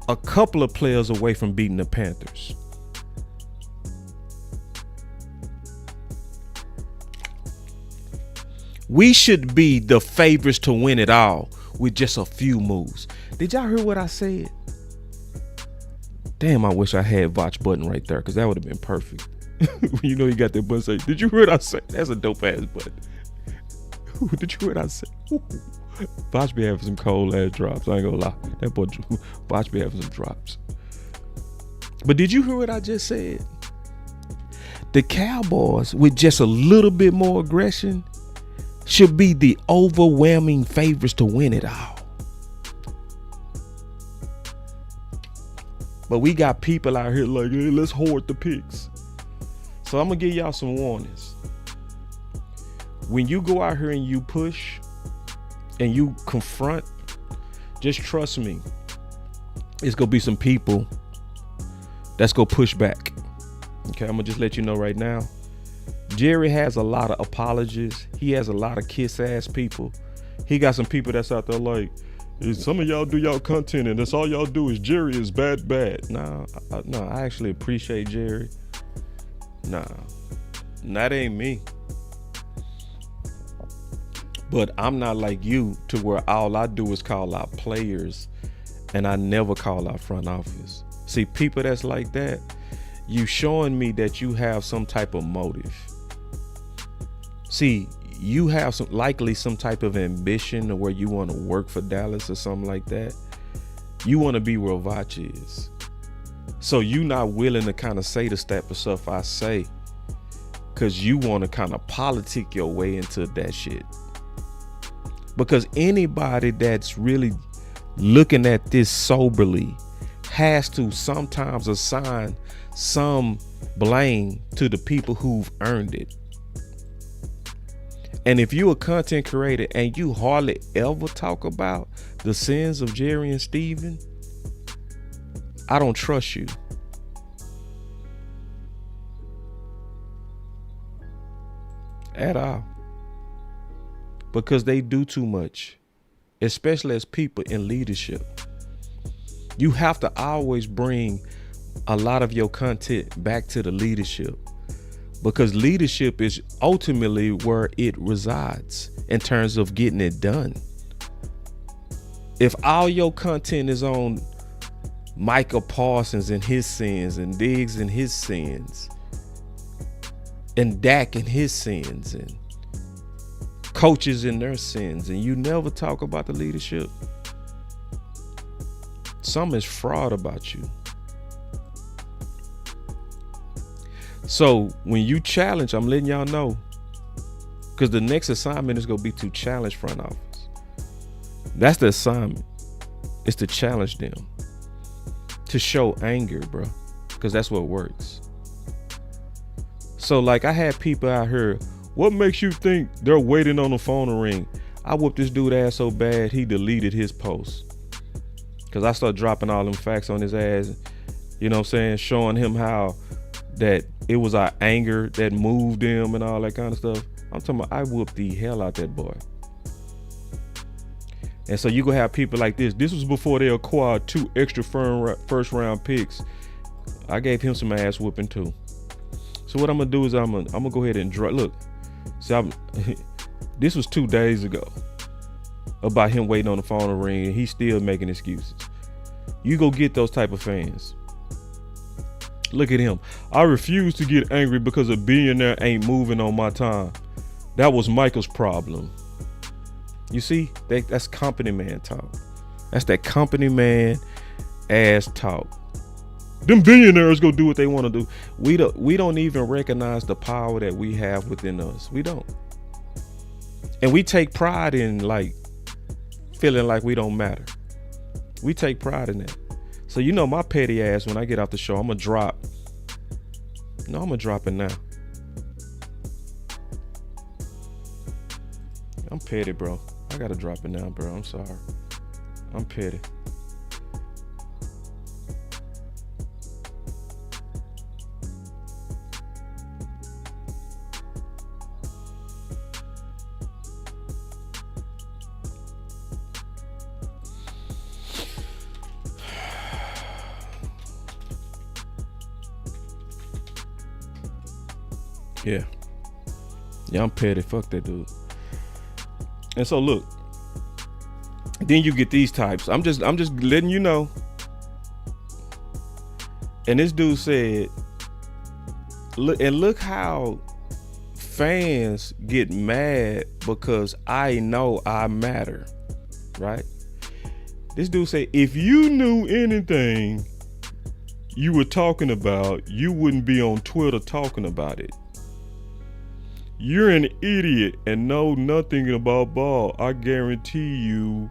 A couple of players away from beating the Panthers. We should be the favorites to win it all with just a few moves. Did y'all hear what I said? Damn, I wish I had watch button right there, because that would have been perfect. You know, you got that button say, did you hear what I said? That's a dope ass button. Did you hear what I said? Bosch be having some cold ass drops. I ain't gonna lie. That boy Bosch be having some drops. But did you hear what I just said? The Cowboys, with just a little bit more aggression, should be the overwhelming favorites to win it all. But we got people out here like, hey, let's hoard the picks. So I'm gonna give y'all some warnings. When you go out here and you push and you confront, just trust me, it's gonna be some people that's gonna push back. Okay, I'm gonna just let you know right now. Jerry has a lot of apologies. He has a lot of kiss ass people. He got some people that's out there like, some of y'all do y'all content and that's all y'all do is Jerry is bad. Nah, I actually appreciate Jerry. Nah, that ain't me. But I'm not like you to where all I do is call out players and I never call out front office. See, people that's like that, you showing me that you have some type of motive. See, you have likely some type of ambition or where you want to work for Dallas or something like that. You want to be where Vach is. So you not willing to kind of say the type of stuff I say because you want to kind of politic your way into that shit. Because anybody that's really looking at this soberly has to sometimes assign some blame to the people who've earned it. And if you're a content creator and you hardly ever talk about the sins of Jerry and Steven, I don't trust you. At all. Because they do too much, especially as people in leadership. You have to always bring a lot of your content back to the leadership, because leadership is ultimately where it resides in terms of getting it done. If all your content is on Micah Parsons and his sins and Diggs and his sins and Dak and his sins and coaches and their sins, and you never talk about the leadership, something is fraud about you. So when you challenge, I'm letting y'all know, because the next assignment is going to be to challenge front office. That's the assignment. It's to challenge them, to show anger, bro, because that's what works. So like I had people out here, what makes you think they're waiting on the phone to ring? I whooped this dude ass so bad he deleted his post, because I started dropping all them facts on his ass, you know what I'm saying, showing him how that it was our anger that moved him and all that kind of stuff. I'm talking about I whooped the hell out that boy. And so you gonna have people like this. This was before they acquired 2 extra first round picks. I gave him some ass whooping too. So what I'm gonna do is I'm gonna go ahead and look. See, this was 2 days ago about him waiting on the phone to ring, and he's still making excuses. You go get those type of fans. Look at him. I refuse to get angry because a billionaire ain't moving on my time. That was Michael's problem. You see, that's company man talk. That's that company man ass talk. Them billionaires go do what they want to do. We don't even recognize the power that we have within us. We don't. And we take pride in like feeling like we don't matter. We take pride in that. So you know my petty ass, when I get off the show, I'm gonna drop. No, I'm gonna drop it now. I'm petty, bro. I gotta drop it now, bro. I'm sorry. I'm petty. Yeah. Yeah, I'm petty. Fuck that dude. And so look, then you get these types. I'm just letting you know. And this dude said, look how fans get mad because I know I matter. Right? This dude said, if you knew anything you were talking about, you wouldn't be on Twitter talking about it. You're an idiot and know nothing about ball. I guarantee you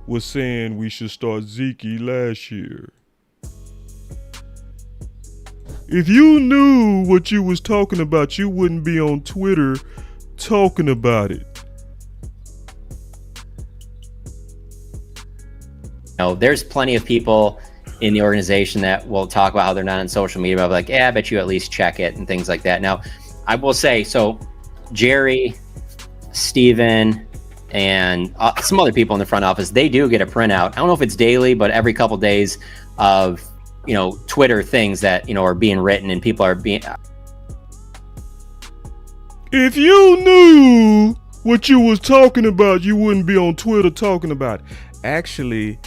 was saying we should start Zeke last year. If you knew what you was talking about, you wouldn't be on Twitter talking about it.
There's plenty of people in the organization that will talk about how they're not on social media, but like, yeah, I bet you at least check it and things like that. Now, I will say, so Jerry, Steven, and some other people in the front office, they do get a printout. I don't know if it's daily, but every couple days of, Twitter things that, are being written and people are being.
If you knew what you was talking about, you wouldn't be on Twitter talking about it. Actually,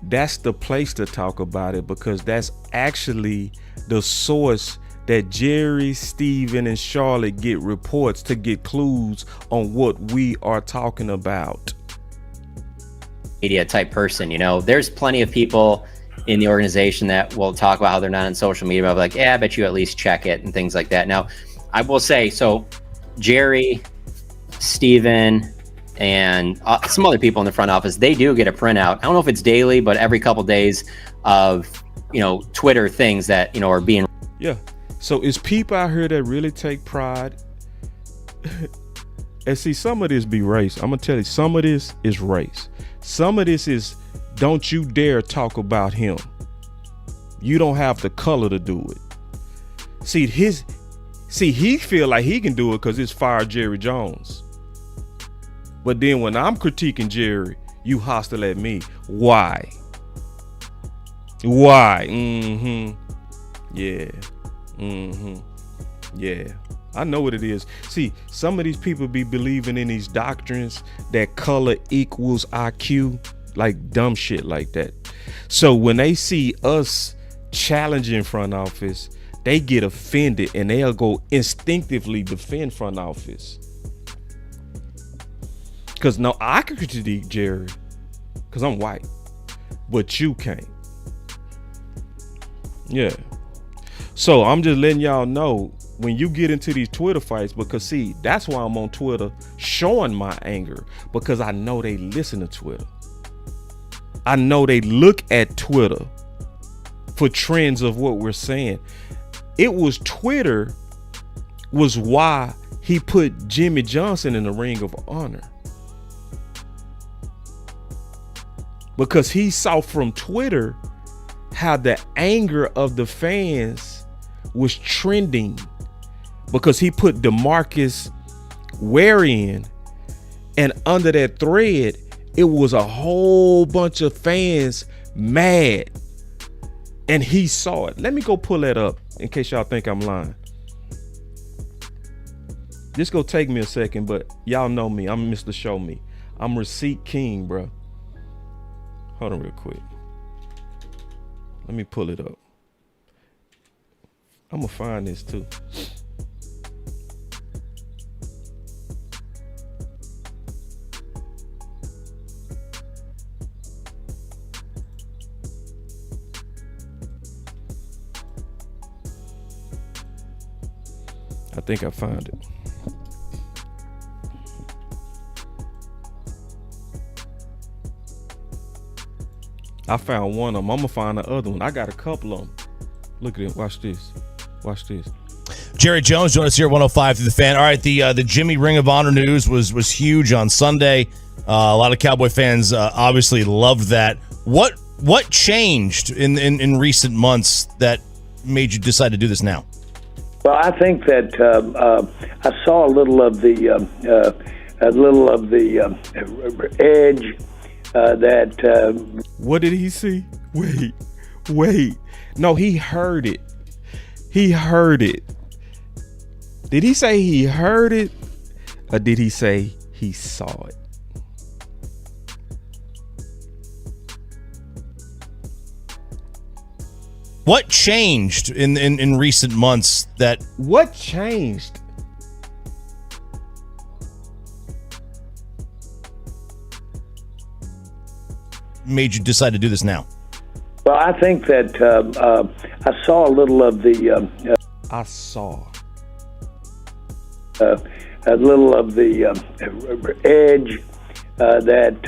that's the place to talk about it because that's actually the source that Jerry, Steven, and Charlotte get reports to get clues on what we are talking about.
Media type person, there's plenty of people in the organization that will talk about how they're not on social media, but like, yeah, I bet you at least check it and things like that. Now, I will say, so Jerry, Steven, and some other people in the front office, they do get a printout. I don't know if it's daily, but every couple days of, Twitter things that, are being.
Yeah. So it's people out here that really take pride. And see, some of this be race. I'm going to tell you, some of this is race. Some of this is don't you dare talk about him. You don't have the color to do it. See, he feel like he can do it because it's fired Jerry Jones. But then when I'm critiquing Jerry, you hostile at me. Why? Yeah. Yeah, I know what it is. See, some of these people be believing in these doctrines that color equals IQ, like dumb shit like that. So when they see us challenging front office, they get offended and they'll go instinctively defend front office. Because no, I can critique Jerry because I'm white, but you can't. Yeah. So I'm just letting y'all know when you get into these Twitter fights, because see, that's why I'm on Twitter showing my anger, because I know they listen to Twitter. I know they look at Twitter for trends of what we're saying. It was Twitter was why he put Jimmy Johnson in the Ring of Honor. Because he saw from Twitter how the anger of the fans was trending, because he put DeMarcus Ware in, and under that thread, it was a whole bunch of fans mad, and he saw it. Let me go pull that up in case y'all think I'm lying. This go take me a second, but y'all know me. I'm Mr. Show Me. I'm Receipt King, bro. Hold on real quick. Let me pull it up. I'm gonna find this too. I think I found it. I found one of them. I'm gonna find the other one. I got a couple of them. Look at it. Watch this. Watch this.
Jerry Jones joined us here at 105 through the Fan. All right, the Jimmy Ring of Honor news was huge on Sunday. A lot of Cowboy fans obviously loved that. What changed in recent months that made you decide to do this now?
Well, I think that I saw a little of the edge that.
What did he see? Wait. No, he heard it. He heard it. Did he say he heard it, or did he say he saw it?
What changed in recent months that...
What changed?
Made you decide to do this now?
Well, I think that I saw a little of the...
I saw.
A little of the edge that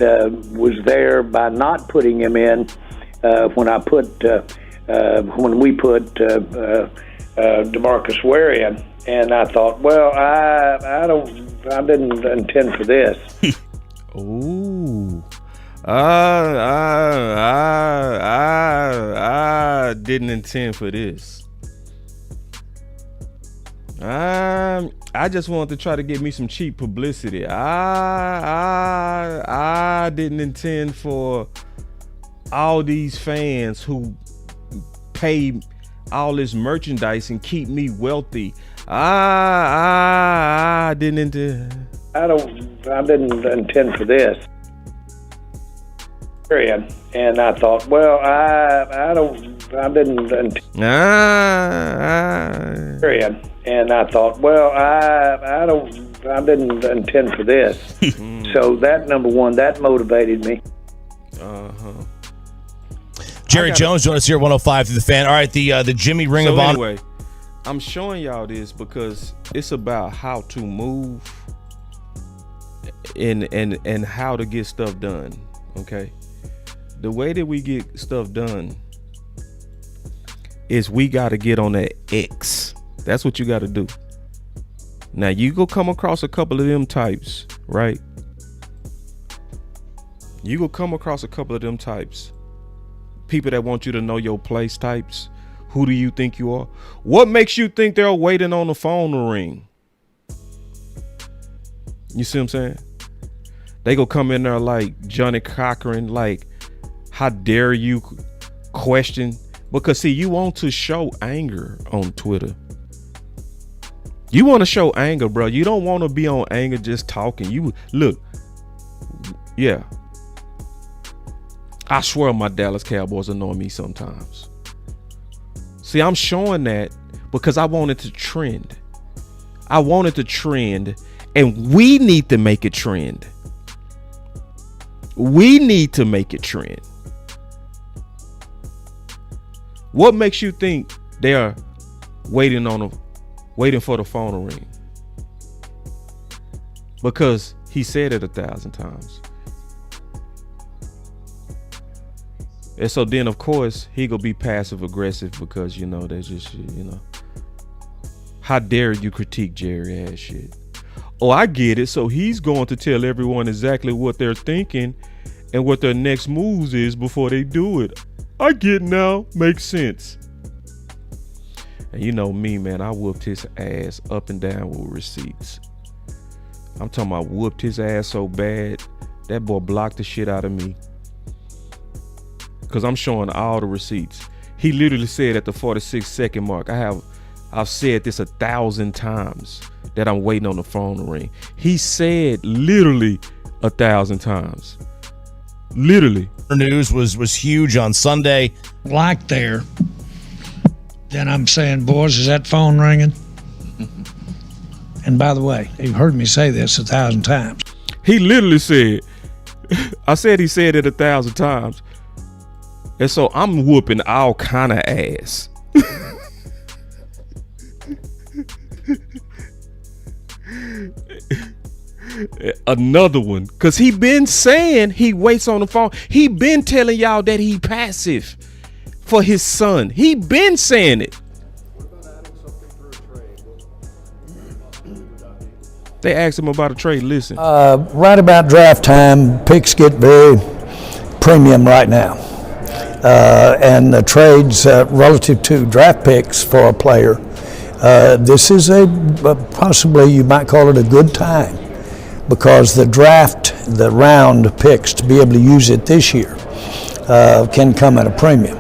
was there by not putting him in when we put DeMarcus Ware in, and I thought, well, I didn't intend for this.
Ooh, I didn't intend for this. I just wanted to try to get me some cheap publicity. I didn't intend for all these fans who pay all this merchandise and keep me wealthy. I didn't intend. I didn't intend for this. And I thought, well, I didn't intend. And I thought, well, I didn't intend for this. So that, number one, that motivated me.
Jerry Jones joined us here at 105 through the Fan. All right, the Jimmy Ring of Honor.
Anyway, I'm showing y'all this because it's about how to move and how to get stuff done. Okay, the way that we get stuff done is we got to get on that X. That's what you got to do. Now you go come across a couple of them types, right? You go come across a couple of them types. People that want you to know your place types. Who do you think you are? What makes you think they're waiting on the phone to ring? You see what I'm saying? They go come in there like Johnny Cochran, like, how dare you question? Because see, you want to show anger on Twitter. You want to show anger, bro. You don't want to be on anger just talking. You look, yeah. I swear my Dallas Cowboys annoy me sometimes. See, I'm showing that because I wanted to trend. I wanted to trend, and we need to make it trend. We need to make it trend. What makes you think they are waiting for the phone to ring? Because he said it 1,000 times. And so then, of course, he gonna be passive aggressive because, you know, that's just, you know, how dare you critique Jerry ass shit. Oh, I get it. So he's going to tell everyone exactly what they're thinking and what their next moves is before they do it. I get now. Makes sense. And you know me, man, I whooped his ass up and down with receipts. I'm talking about whooped his ass so bad, that boy blocked the shit out of me. Because I'm showing all the receipts. He literally said at the 46-second mark, I've said this 1,000 times that I'm waiting on the phone to ring. He said literally 1,000 times. Literally.
News was huge on Sunday.
Like there. Then I'm saying, boys, is that phone ringing? And by the way, you've heard me say this 1,000 times.
He literally said, I said he said it 1,000 times. And so I'm whooping all kind of ass. Another one, because he been saying he waits on the phone. He been telling y'all that he passive for his son. He been saying it. They asked him about a trade. Listen.
Right about draft time, picks get very premium right now. And the trades relative to draft picks for a player, this is possibly you might call it a good time, because the round picks to be able to use it this year can come at a premium.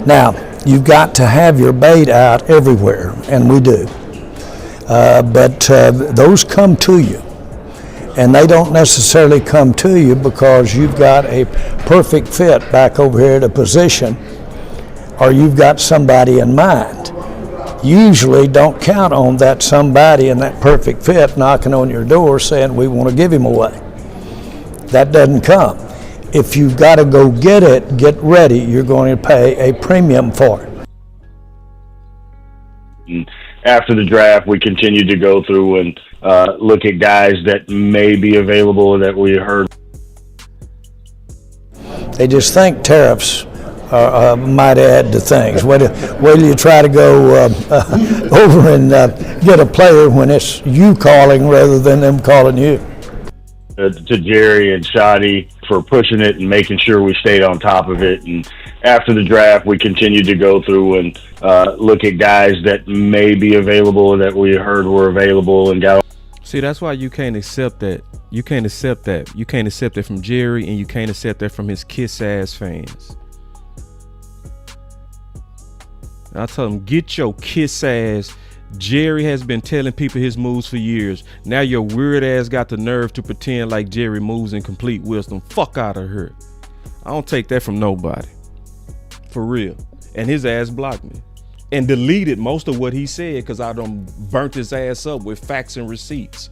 Now, you've got to have your bait out everywhere, and we do. But those come to you, and they don't necessarily come to you because you've got a perfect fit back over here at a position, or you've got somebody in mind. Usually don't count on that somebody in that perfect fit knocking on your door saying we want to give him away. That doesn't come. If you've got to go get it, get ready. You're going to pay a premium for it.
After the draft, we continued to go through and look at guys that may be available that we heard.
They just think tariffs might add to things. Wait till you try to go over and get a player when it's you calling rather than them calling you.
To Jerry and Shotty for pushing it and making sure we stayed on top of it. And after the draft, we continued to go through and look at guys that may be available that we heard were available and got.
See, that's why you can't accept that. You can't accept that. You can't accept that from Jerry, and you can't accept that from his kiss-ass fans. I tell him, get your kiss-ass. Jerry has been telling people his moves for years. Now your weird ass got the nerve to pretend like Jerry moves in complete wisdom. Fuck out of here. I don't take that from nobody. For real. And his ass blocked me. And deleted most of what he said because I done burnt his ass up with facts and receipts.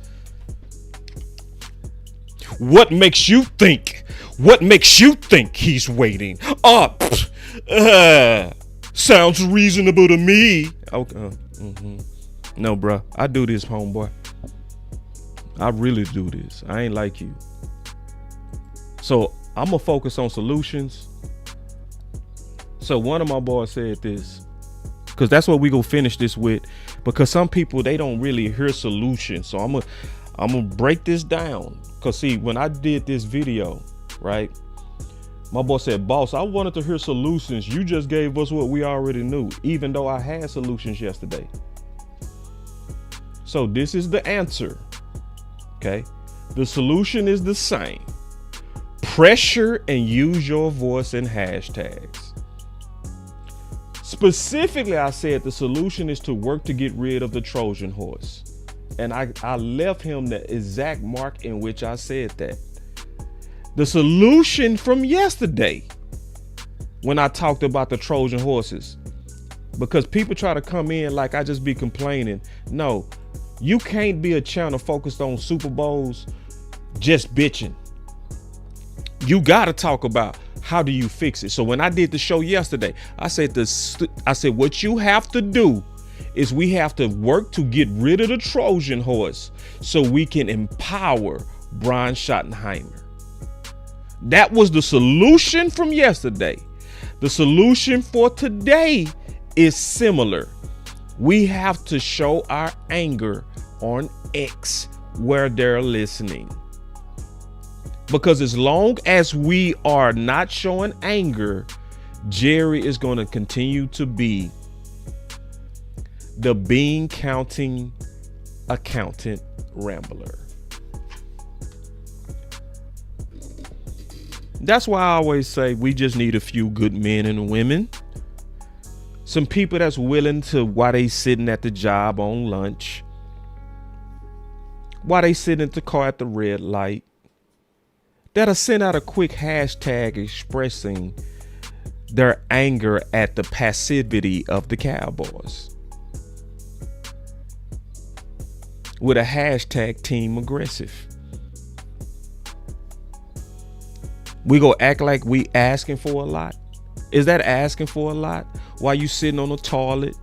What makes you think? What makes you think he's waiting? Sounds reasonable to me. Okay. No, bro. I do this, homeboy. I really do this. I ain't like you. So I'm gonna focus on solutions. So one of my boys said this, because that's what we gonna finish this with. Because some people, they don't really hear solutions. So I'm gonna break this down. Cause see, when I did this video, right? My boy said, boss, I wanted to hear solutions. You just gave us what we already knew, even though I had solutions yesterday. So this is the answer, okay? The solution is the same. Pressure and use your voice and hashtags. Specifically, I said the solution is to work to get rid of the Trojan horse. And I left him the exact mark in which I said that. The solution from yesterday, when I talked about the Trojan horses, because people try to come in like I just be complaining. No, you can't be a channel focused on Super Bowls just bitching. You got to talk about how do you fix it. So when I did the show yesterday, I said what you have to do is we have to work to get rid of the Trojan horse so we can empower Brian Schottenheimer. That was the solution from yesterday. The solution for today is similar. We have to show our anger on X where they're listening. Because as long as we are not showing anger, Jerry is going to continue to be the bean counting accountant rambler. That's why I always say we just need a few good men and women. Some people that's willing to, while they sitting at the job on lunch, while they sitting at the car at the red light, that'll send out a quick hashtag expressing their anger at the passivity of the Cowboys. With a hashtag team aggressive. We go act like we asking for a lot. Is that asking for a lot while you sitting on the toilet?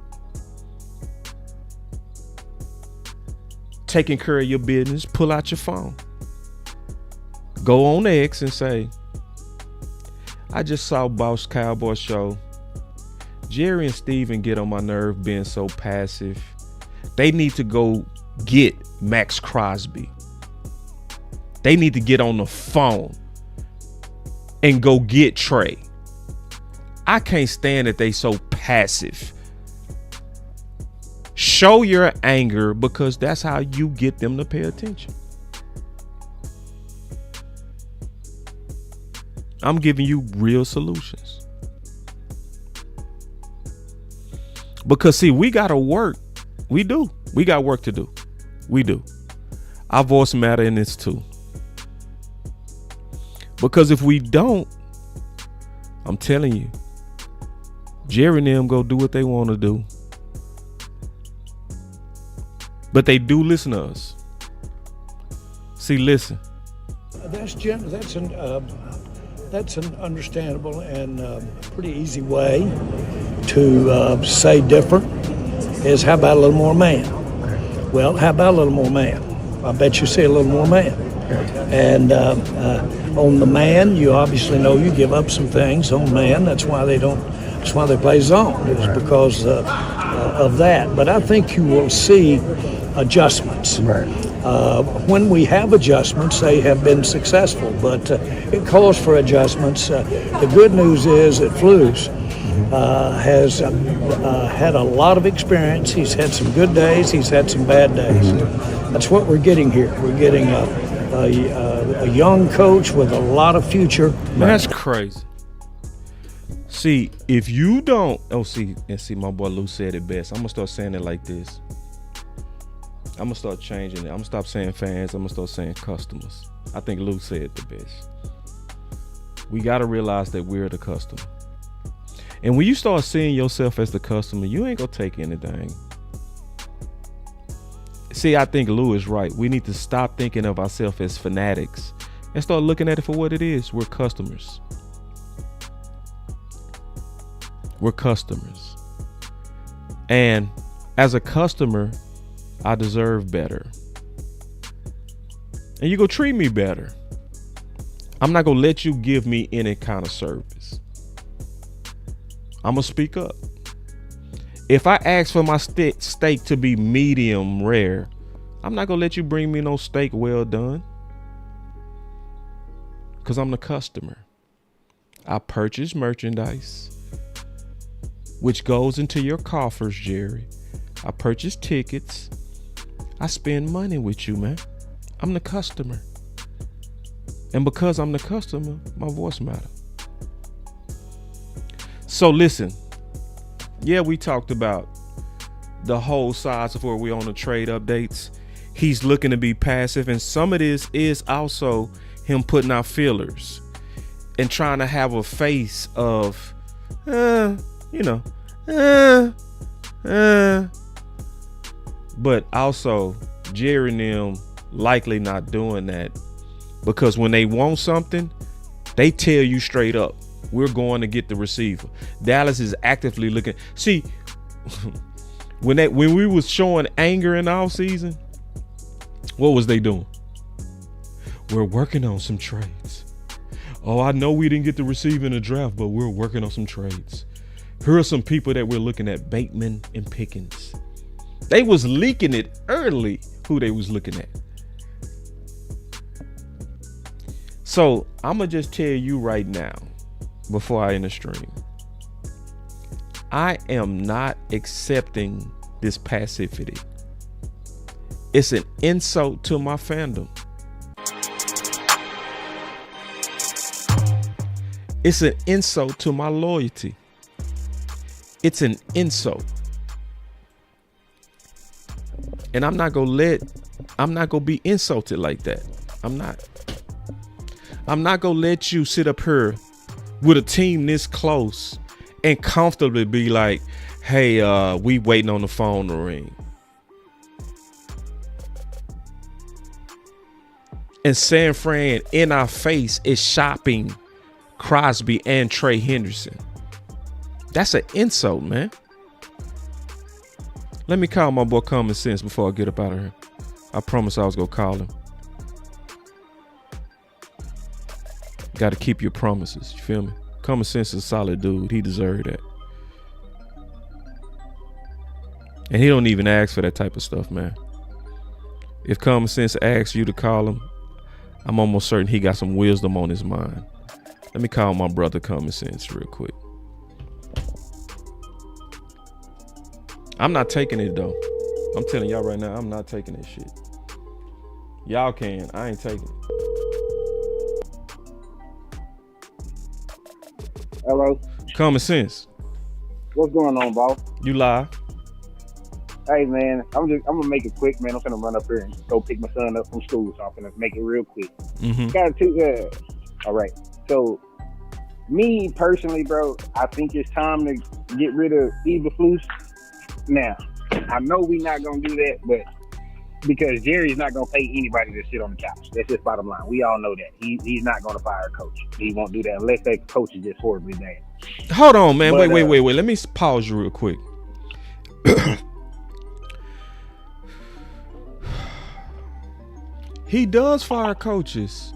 taking care of your business, pull out your phone. Go on X and say, I just saw Boss Cowboy show. Jerry and Steven get on my nerve being so passive. They need to go get Max Crosby. They need to get on the phone and go get Trey. I can't stand that they so passive. Show your anger, because that's how you get them to pay attention. I'm giving you real solutions. Because see, we gotta work. We do. We got work to do. We do. Our voice matter in this too. Because if we don't, I'm telling you, Jerry and them go do what they want to do. But they do listen to us. See, listen.
That's an understandable and pretty easy way to say different is, how about a little more man? Well, how about a little more man? I bet you say a little more man. And on the man, you obviously know you give up some things on man. That's why they play zone. It's because of that. But I think you will see adjustments. When we have adjustments, they have been successful, but it calls for adjustments. The good news is that Flus has had a lot of experience. He's had some good days. He's had some bad days. That's what we're getting here. We're getting a young coach with a lot of future.
That's crazy. See, if you don't, see, my boy Lou said it best. I'm gonna start saying it like this. I'm gonna start changing it. I'm gonna stop saying fans. I'm gonna start saying customers. I think Lou said it the best. We gotta realize that we're the customer. And when you start seeing yourself as the customer, you ain't gonna take anything. See, I think Lou is right. We need to stop thinking of ourselves as fanatics and start looking at it for what it is. We're customers. We're customers. And as a customer, I deserve better. And you go treat me better. I'm not gonna let you give me any kind of service. I'm gonna speak up. If I ask for my steak to be medium rare, I'm not gonna let you bring me no steak well done. Because I'm the customer. I purchase merchandise, which goes into your coffers, Jerry. I purchase tickets. I spend money with you, man. I'm the customer. And because I'm the customer, my voice matters. So listen, yeah, we talked about the whole sides of where we on the trade updates. He's looking to be passive, and some of this is also him putting out fillers and trying to have a face of, but also Jerry and them likely not doing that, because when they want something, they tell you straight up, we're going to get the receiver. Dallas is actively looking. See, when we was showing anger in the offseason, what was they doing? We're working on some trades. Oh, I know we didn't get the receiver in the draft, but we're working on some trades. Here are some people that we're looking at, Bateman and Pickens. They was leaking it early who they was looking at. So I'm going to just tell you right now, before I end the stream, I am not accepting this passivity. It's an insult to my fandom. It's an insult to my loyalty. It's an insult. And I'm not gonna be insulted like that. I'm not gonna let you sit up here with a team this close and comfortably be like, hey, we waiting on the phone to ring. And San Fran in our face is shopping Crosby and Trey Henderson. That's an insult, man. Let me call my boy Common Sense before I get up out of here. I promise I was gonna call him. Got to keep your promises. You feel me? Common Sense is a solid dude. He deserved that. And he don't even ask for that type of stuff, man. If Common Sense asks you to call him, I'm almost certain he got some wisdom on his mind. Let me call my brother Common Sense real quick. I'm not taking it though. I'm telling y'all right now, I'm not taking this shit. Y'all can. I ain't taking it.
Hello.
Common Sense.
What's going on, boss?
You lie.
Hey man, I'm gonna make it quick, man. I'm gonna run up here and go pick my son up from school, so I'm gonna make it real quick. All right. So, me personally, bro, I think it's time to get rid of Eberflus. Now, I know we're not gonna do that, but because Jerry's not gonna pay anybody to sit on the couch. That's just bottom line. We all know that he's not gonna fire a coach. He won't do that unless that coach is just horribly bad.
Hold on, man. But, wait. Let me pause you real quick. He does fire coaches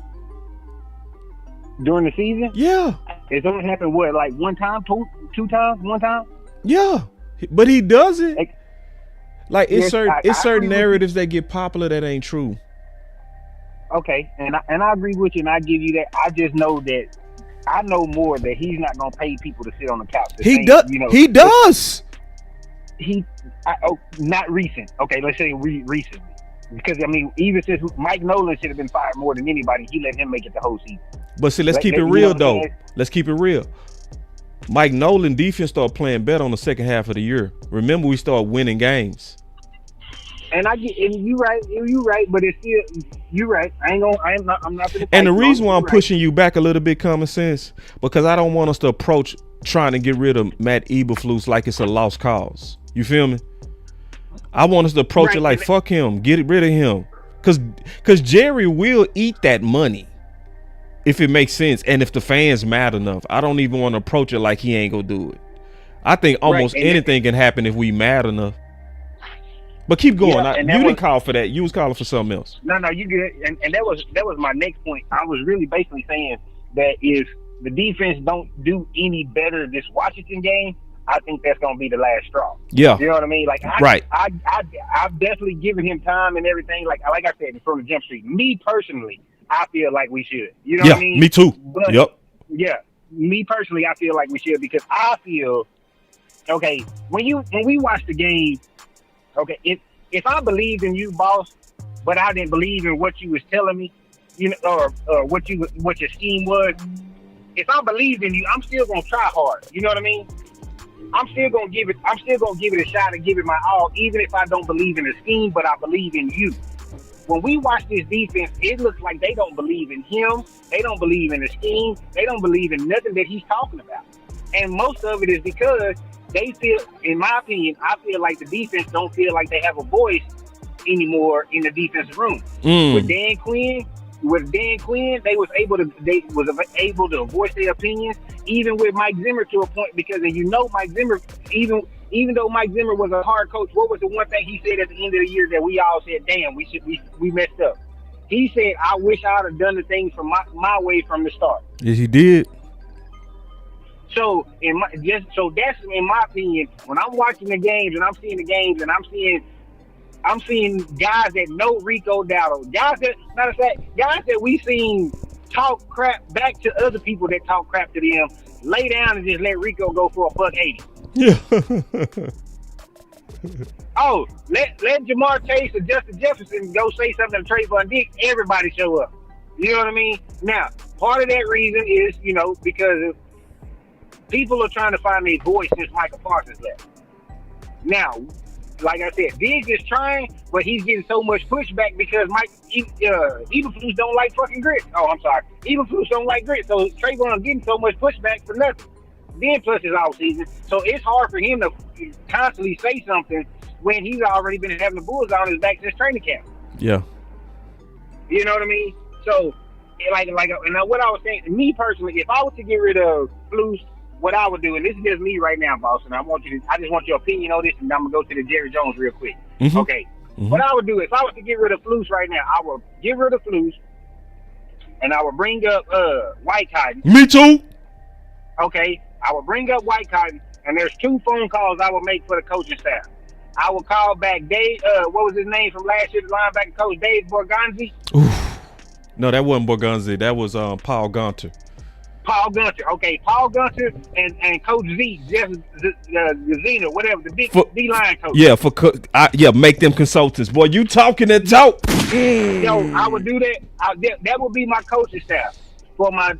during the season.
Yeah,
it's only happened like one time, two times, one time.
Yeah, but he does it. Like it's
yes,
certain narratives that get popular that ain't true.
Okay, and I agree with you, and I give you that. I just know that I know more that he's not gonna pay people to sit on the couch.
He does. You know, he does.
Not recent. Okay, let's say recently. Because, I mean, even since Mike Nolan should have been fired more than anybody, he let him make it the whole season.
But see, let's keep it real, though. Let's keep it real. Mike Nolan defense started playing better on the second half of the year. Remember, we started winning games.
And you're right, but it's still, you're right. I'm not.
And the reason why I'm pushing you back a little bit, Common Sense, because I don't want us to approach trying to get rid of Matt Eberflus like it's a lost cause. You feel me? I want us to approach it like, fuck him, get rid of him. Because Jerry will eat that money if it makes sense and if the fans mad enough. I don't even want to approach it like he ain't going to do it. I think almost anything can happen if we mad enough. But keep going. You didn't call for that. You was calling for something else.
No, you good. And that was my next point. I was really basically saying that if the defense don't do any better this Washington game, I think that's going to be the last straw.
Yeah.
You know what I mean? Like, I've definitely given him time and everything. Like I said, from the jump street. Me personally, I feel like we should. You know what I mean?
Me too.
But, yeah. Me personally, I feel like we should because I feel, okay, when we watch the game, okay, if I believed in you, boss, but I didn't believe in what you was telling me, you know, or what your scheme was, if I believed in you, I'm still going to try hard. You know what I mean? I'm still gonna give it a shot and give it my all, even if I don't believe in the scheme, but I believe in you. When we watch this defense, it looks like they don't believe in him, they don't believe in the scheme, they don't believe in nothing that he's talking about. And most of it is because they feel, in my opinion, I feel like the defense don't feel like they have a voice anymore in the defensive room. With Dan Quinn, they was able to voice their opinions, even with Mike Zimmer to a point, because Mike Zimmer, even though Mike Zimmer was a hard coach, what was the one thing he said at the end of the year that we all said, damn, we messed up? He said, I wish I would have done the things from my way from the start.
Yes, he did.
So that's in my opinion, when I'm watching the games and I'm seeing the games and I'm seeing guys that know Rico Dowdle, guys that we seen talk crap back to other people that talk crap to them, lay down and just let Rico go for $180.
Yeah.
Oh, let Jamar Chase or Justin Jefferson go say something to Trayvon Diggs, everybody show up. You know what I mean? Now, part of that reason is, because people are trying to find their voice since Michael Parsons left. Now, like I said, Diggs is trying, but he's getting so much pushback because Eberflus don't like fucking grit. Oh, I'm sorry. Eberflus don't like grit, so Trayvon getting so much pushback for nothing. Then plus his off season, so it's hard for him to constantly say something when he's already been having the bulls on his back since training camp.
Yeah.
You know what I mean? So, and what I was saying, me personally, if I was to get rid of Flus, what I would do, and this is just me right now, boss, and I just want your opinion on this, and I'm gonna go to the Jerry Jones real quick.
Mm-hmm.
Okay, What I would do if I was to get rid of Flus right now, I would get rid of Flus, and I would bring up White Cotton.
Me too.
Okay, I would bring up White Cotton, and there's 2 phone calls I would make for the coaching staff. I would call back Dave. What was his name from last year? The linebacker coach, Dave Borgonzi.
No, that wasn't Borgonzi. That was Paul Gunter.
Paul Gunter. Okay, Paul Gunter and Coach Z, Jeff Zena, whatever, the big D-line coach.
Yeah, make them consultants. Boy, you talking that talk.
Yo, I would do that. That would be my coaching staff. For my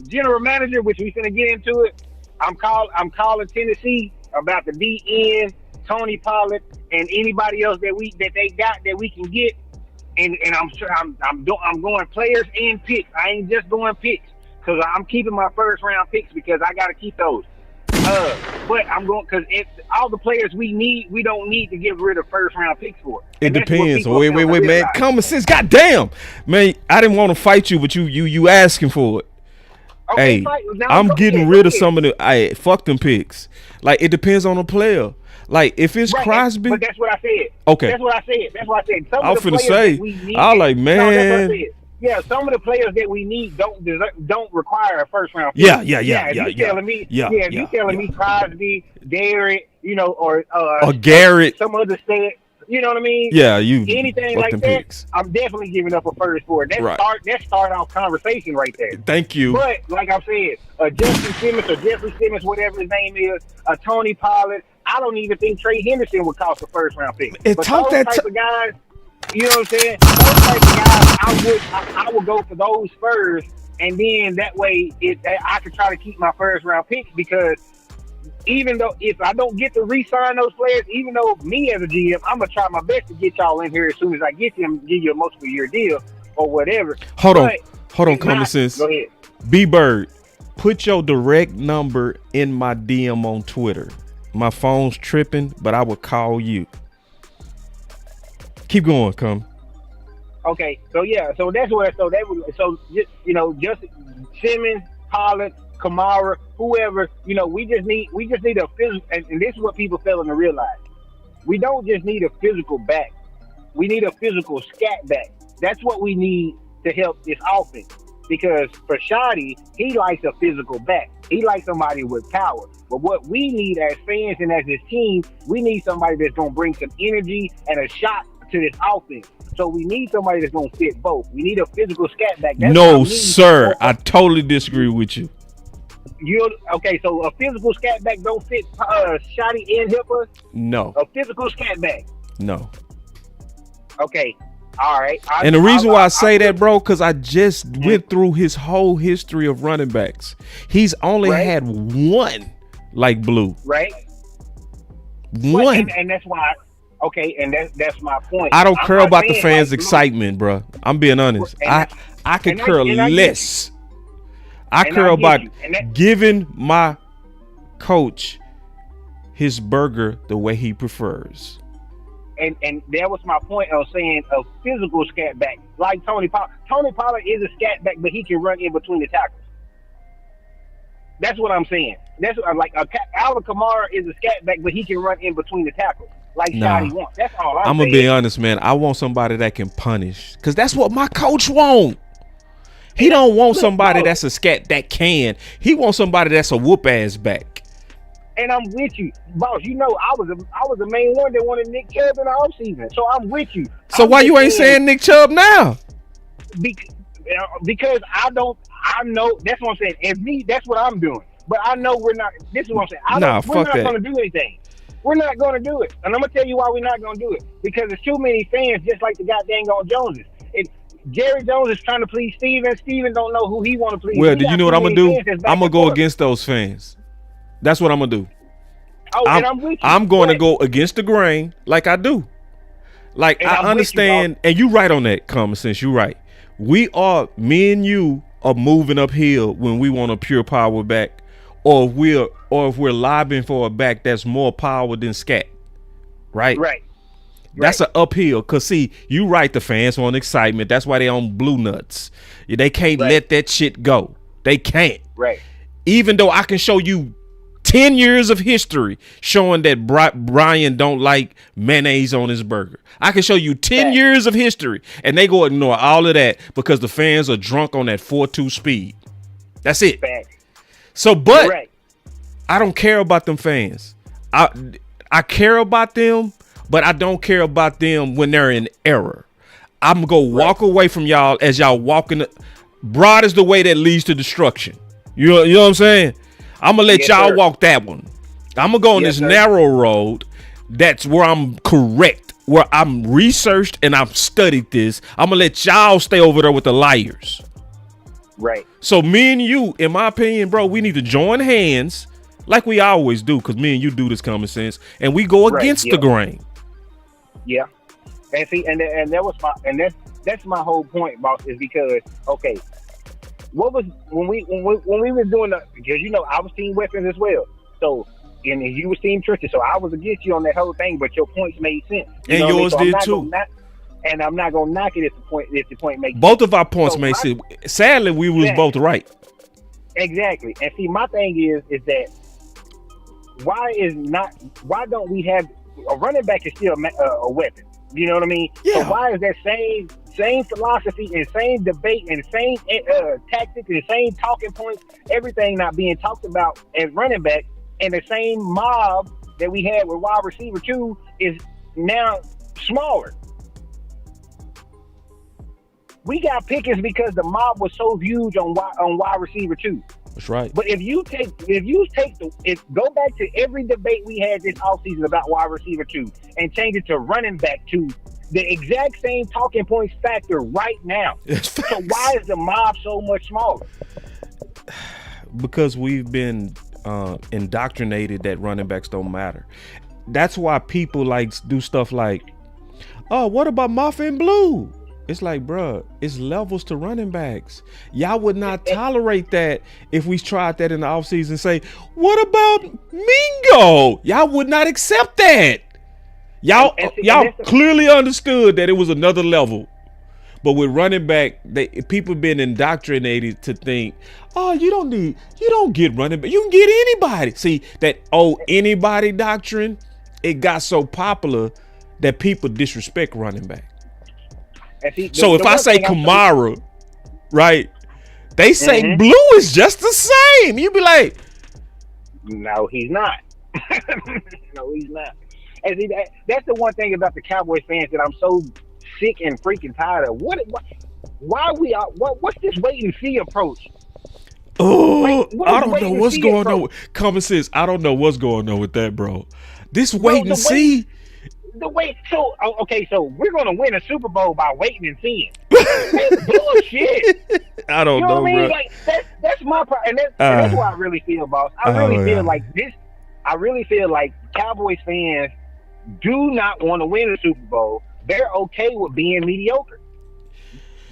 general manager, which we finna get into it, I'm calling Tennessee about the DN, Tony Pollard, and anybody else that they got that we can get. And I'm going players and picks. I ain't just going picks because I'm keeping my first round picks because I got to keep those. But I'm going because all the players we need, we don't need to get rid of first round picks for.
It depends. Wait, man. Common sense. Goddamn, man. I didn't want to fight you, but you asking for it.
Okay,
hey, I'm getting rid of some of the. Fuck them picks. Like it depends on the player. Like if it's Crosby,
but that's what I said.
Okay,
that's what I said. Some
I was finna say, I like man.
No, that's what I said. Yeah, some of the players that we need don't require a first round pick.
Yeah.
If you telling me Crosby, Garrett, or
Garrett,
some other stat, you know what I mean?
Yeah, you
anything like that. Picks. I'm definitely giving up a first for it. That start off conversation right there.
Thank you.
But like I said, Justin Simmons or Jeffrey Simmons, whatever his name is, Tony Pollard. I don't even think Trey Henderson would cost a first round pick. But those type of guys, you know what I'm saying? Those type of guys, I would go for those first, and then that way I could try to keep my first round picks because even though if I don't get to re-sign those players, even though me as a GM, I'm gonna try my best to get y'all in here as soon as I get them, give you a multiple year deal or whatever. Hold
on, common sense.
Go ahead.
B-Bird, put your direct number in my DM on Twitter. My phone's tripping, but I will call you. Keep going, come.
Okay, so that's where just Simmons, Pollard, Kamara, whoever, we just need a physical, and this is what people failing to realize. We don't just need a physical back. We need a physical scat back. That's what we need to help this offense. Because for Shoddy, he likes a physical back. He likes somebody with power. But what we need as fans and as his team, we need somebody that's going to bring some energy and a shot to this offense. So we need somebody that's going to fit both. We need a physical scat back.
No, sir. I totally disagree with you.
Okay, so a physical scat back don't fit Shoddy and help us?
No.
A physical scat back?
No.
Okay. All right.
And the reason why I say that, bro, because I just went through his whole history of running backs. He's only had one like Blue.
Right.
One.
And that's why. Okay, and that's my point.
I don't care about the fans' excitement, bro. I'm being honest. I could care less. I care about giving my coach his burger the way he prefers.
And that was my point of saying a physical scat back, like Tony Pollard. Tony Pollard is a scat back, but he can run in between the tackles. That's what I'm saying. That's what I'm like. Alvin Kamara is a scat back, but he can run in between the tackles, like Shoddy wants. That's all I'm saying.
Gonna be honest, man. I want somebody that can punish, because that's what my coach wants. He don't want somebody that's a scat that can. He wants somebody that's a whoop ass back.
And I'm with you, boss. I was the main one that wanted Nick Chubb in the offseason. So I'm with you.
So why you ain't saying Nick Chubb now?
Because I know that's what I'm saying. And me, that's what I'm doing. But I know we're not. This is what I'm saying. We're not going to do anything. We're not going to do it. And I'm going to tell you why we're not going to do it. Because there's too many fans, just like the goddamn on Joneses. Jerry Jones is trying to please Steven. Steven don't know who he want to please.
Well, do you know what I'm going to do? I'm going to go against those fans. That's what I'm gonna do. I'm going to go against the grain, like I do. Like I understand, and you right on that. Common sense, you right. Me and you are moving uphill when we want a pure power back, or if we're lobbying for a back that's more power than scat. Right.
Right.
That's an uphill. Cause see, you right. The fans want excitement. That's why they on blue nuts. They can't let that shit go. They can't.
Right.
Even though I can show you 10 years of history showing that Brian don't like mayonnaise on his burger. I can show you 10 years of history, and they go ignore all of that because the fans are drunk on that 4.2 speed. That's it. So, but I don't care about them fans. I care about them, but I don't care about them when they're in error. I'm going to walk away from y'all as y'all walking. Broad is the way that leads to destruction. You know what I'm saying? I'm going to let y'all walk that one. I'm going to go on this narrow road. That's where I'm correct, where I'm researched and I've studied this. I'm going to let y'all stay over there with the liars.
Right.
So me and you, in my opinion, bro, we need to join hands like we always do, because me and you do this common sense, and we go against the grain.
Yeah. And see, and that was that's my whole point, boss, is because, okay, what was when we were doing because I was Team Weapons as well. So and you was Team Tristan, so I was against you on that whole thing, but your points made sense.
And yours did too.
And I'm not gonna knock it if the point makes sense.
Both of our points made sense. Sadly, we was both right.
Exactly. And see, my thing is that why don't we have a running back is still a weapon? You know what I mean? Yeah. So why is that same philosophy and same debate and same tactics and same talking points, everything not being talked about as running back, and the same mob that we had with wide receiver 2 is now smaller? We got Pickens because the mob was so huge on wide receiver 2.
That's right.
But if you go back to every debate we had this offseason about wide receiver 2 and change it to running back 2, the exact same talking points factor right now. So why is the mob so much smaller?
Because we've been indoctrinated that running backs don't matter. That's why people do stuff like, oh, what about Mafia and Blue? It's like, bruh, it's levels to running backs. Y'all would not tolerate that if we tried that in the offseason and say, what about Mingo? Y'all would not accept that. Y'all clearly understood that it was another level. But with running back, people been indoctrinated to think, oh, you don't get running back. You can get anybody. See, that anybody doctrine, it got so popular that people disrespect running back. So if I say Kamara, right, they say Blue is just the same. You be like,
no, he's not. No, he's not. And see, that's the one thing about the Cowboys fans that I'm so sick and freaking tired of. What's this wait and see approach?
Oh, I don't know what's going on. Common sense. I don't know what's going on with that, bro. This wait and see.
So we're gonna win a Super Bowl by waiting and seeing. That's bullshit.
I don't know,
what I mean?
Bro.
Like that's my part, and that's why I really feel, boss. I really feel like this. I really feel like Cowboys fans do not want to win a Super Bowl. They're okay with being mediocre.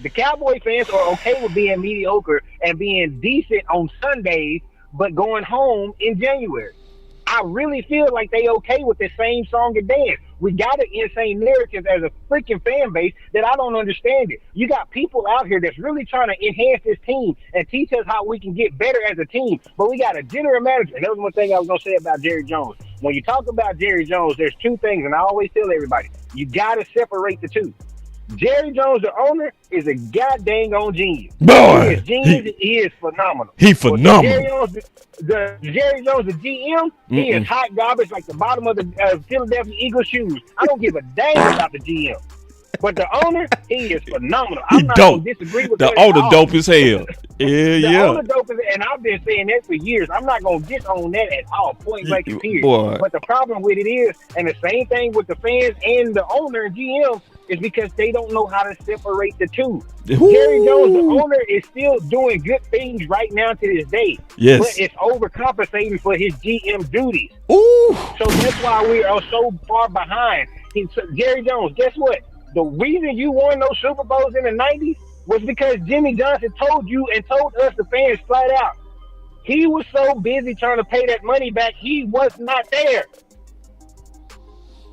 The Cowboy fans are okay with being mediocre and being decent on Sundays, but going home in January. I really feel like they okay with the same song and dance. We got an insane narrative as a freaking fan base that I don't understand it. You got people out here that's really trying to enhance this team and teach us how we can get better as a team. But we got a general manager. And that was one thing I was going to say about Jerry Jones. When you talk about Jerry Jones, there's two things, and I always tell everybody, you got to separate the two. Jerry Jones, the owner, is a goddamn on genius.
Boy,
he is genius. He is phenomenal.
He phenomenal.
Jerry Jones, the GM, he is hot garbage like the bottom of the Philadelphia Eagles shoes. I don't give a damn about the GM. But the owner, he is phenomenal. I'm not going to disagree with that.
The owner dope as hell.
The owner dope is, and I've been saying that for years. I'm not going to disown that at all. Point blank and period. But the problem with it is, and the same thing with the fans and the owner and GM, is because they don't know how to separate the two. Ooh. Jerry Jones, the owner, is still doing good things right now to this day.
Yes.
But it's overcompensating for his GM duties.
Ooh.
So that's why we are so far behind. Jerry Jones, guess what? The reason you won those Super Bowls in the 90s was because Jimmy Johnson told you and told us, the fans, flat out. He was so busy trying to pay that money back, he was not there.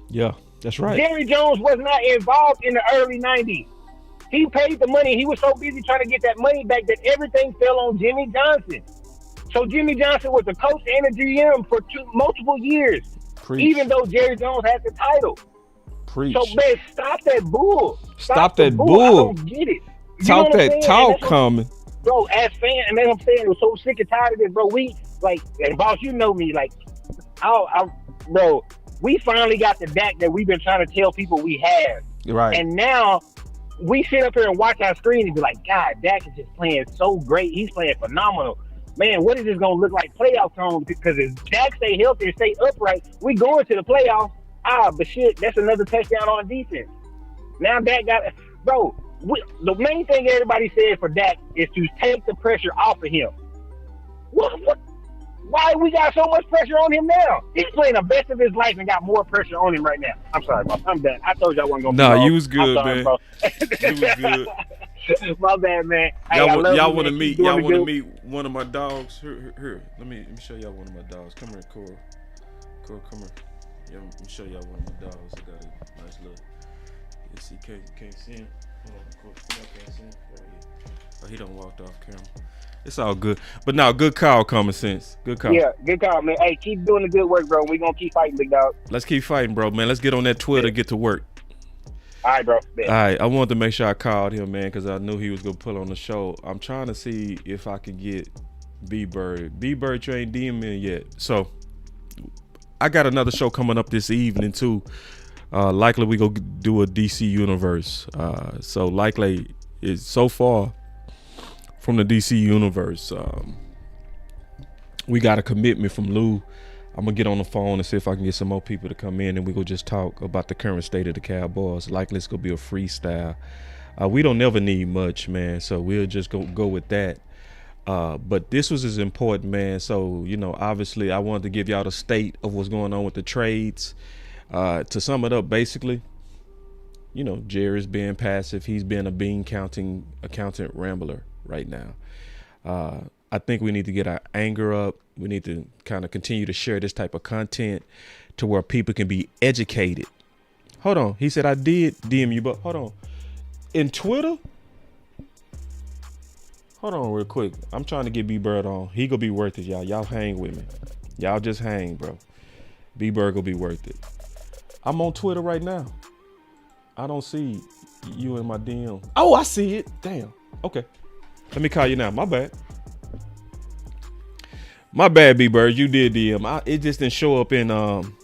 Yeah. That's right.
Jerry Jones was not involved in the early 90s. He paid the money. He was so busy trying to get that money back that everything fell on Jimmy Johnson. So Jimmy Johnson was the coach and the GM for multiple years, even though Jerry Jones had the title.
Preach.
So man, stop that bull.
Stop that
I
bull.
don't get it. You
Talk
know what I'm
that
saying?
talk coming.
Bro, as fans, and that's what I'm saying, we're so sick and tired of this, bro. We like, and boss, you know me, like, bro, we finally got the Dak that we've been trying to tell people we have.
Right.
And now we sit up here and watch our screen and be like, God, Dak is just playing so great. He's playing phenomenal. Man, what is this going to look like playoff time? Because if Dak stay healthy and stay upright, we going to the playoffs. But shit, that's another touchdown on defense. Now Dak got, bro, the main thing everybody says for Dak is to take the pressure off of him. What? Why we got so much pressure on him now? He's playing the best of his life and got more pressure on him right now. I'm sorry, bro. I'm done. I told you I wasn't going to be
Nah,
long.
you was good,
sorry,
man.
Bro.
You was good.
My bad, man. Hey,
Y'all want to meet? Y'all want to
meet
one of my dogs? Here. Let me show y'all one of my dogs. Come here, Cora. Come here. Yeah, let me show y'all one of my dogs. I got a nice little. Yes, you can't see him. Hold on, Cora. I can't see him. Right here. Oh, he done walked off camera. It's all good. But now, good call, common sense. Good call.
Yeah, good call, man. Hey, keep doing the good work, bro. We're going to keep fighting, big dog.
Let's keep fighting, bro, man. Let's get on that Twitter, get to work.
All right, bro.
All right, I wanted to make sure I called him, man, because I knew he was going to pull on the show. I'm trying to see if I can get B-Bird. B-Bird, you ain't DM in yet. So, I got another show coming up this evening, too. Likely we go do a DC Universe. So, likely, it's so far from the DC Universe. We got a commitment from Lou. I'm gonna get on the phone and see if I can get some more people to come in, and we go just talk about the current state of the Cowboys. Likely it's gonna be a freestyle. We don't never need much, man, so we'll just go with that. But this was as important, man. So, you know, obviously I wanted to give y'all the state of what's going on with the trades. To sum it up, basically, you know, Jerry's being passive. He's been a bean accountant rambler right now. I think we need to get our anger up. We need to kind of continue to share this type of content to where people can be educated. Hold on. He said I did DM you, but hold on. In Twitter? Hold on real quick. I'm trying to get B-Bird on. He gonna be worth it, y'all. Y'all hang with me. Y'all just hang, bro. B-Bird gonna be worth it. I'm on Twitter right now. I don't see you in my DM. Oh, I see it. Damn. Okay. Let me call you now. My bad. My bad, B-Bird. You did DM. It just didn't show up in, I'm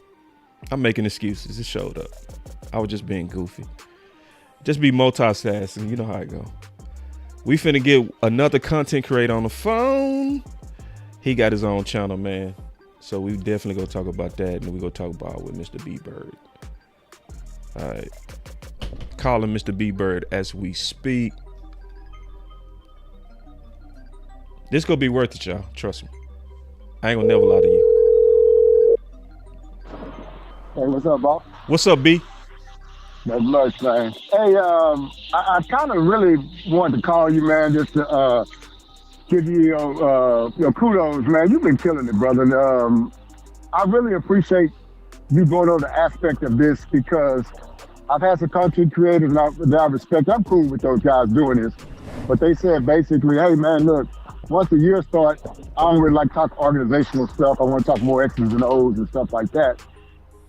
making excuses. It showed up. I was just being goofy. Just be multitasking. You know how it go. We finna get another content creator on the phone. He got his own channel, man. So we definitely gonna talk about that, and we gonna talk about it with Mr. B-Bird. All right. Calling Mr. B-Bird as we speak. This gonna be worth it, y'all. Trust me. I ain't gonna never lie to you.
Hey, what's up, boss?
What's up, B?
Not much, man. Hey, I kind of really wanted to call you, man, just to give you your kudos, man. You've been killing it, brother. I really appreciate you going over the aspect of this because I've had some content creators that I respect. I'm cool with those guys doing this, but they said basically, hey, man, look, once the year starts, I don't really like to talk organizational stuff. I want to talk more X's and O's and stuff like that.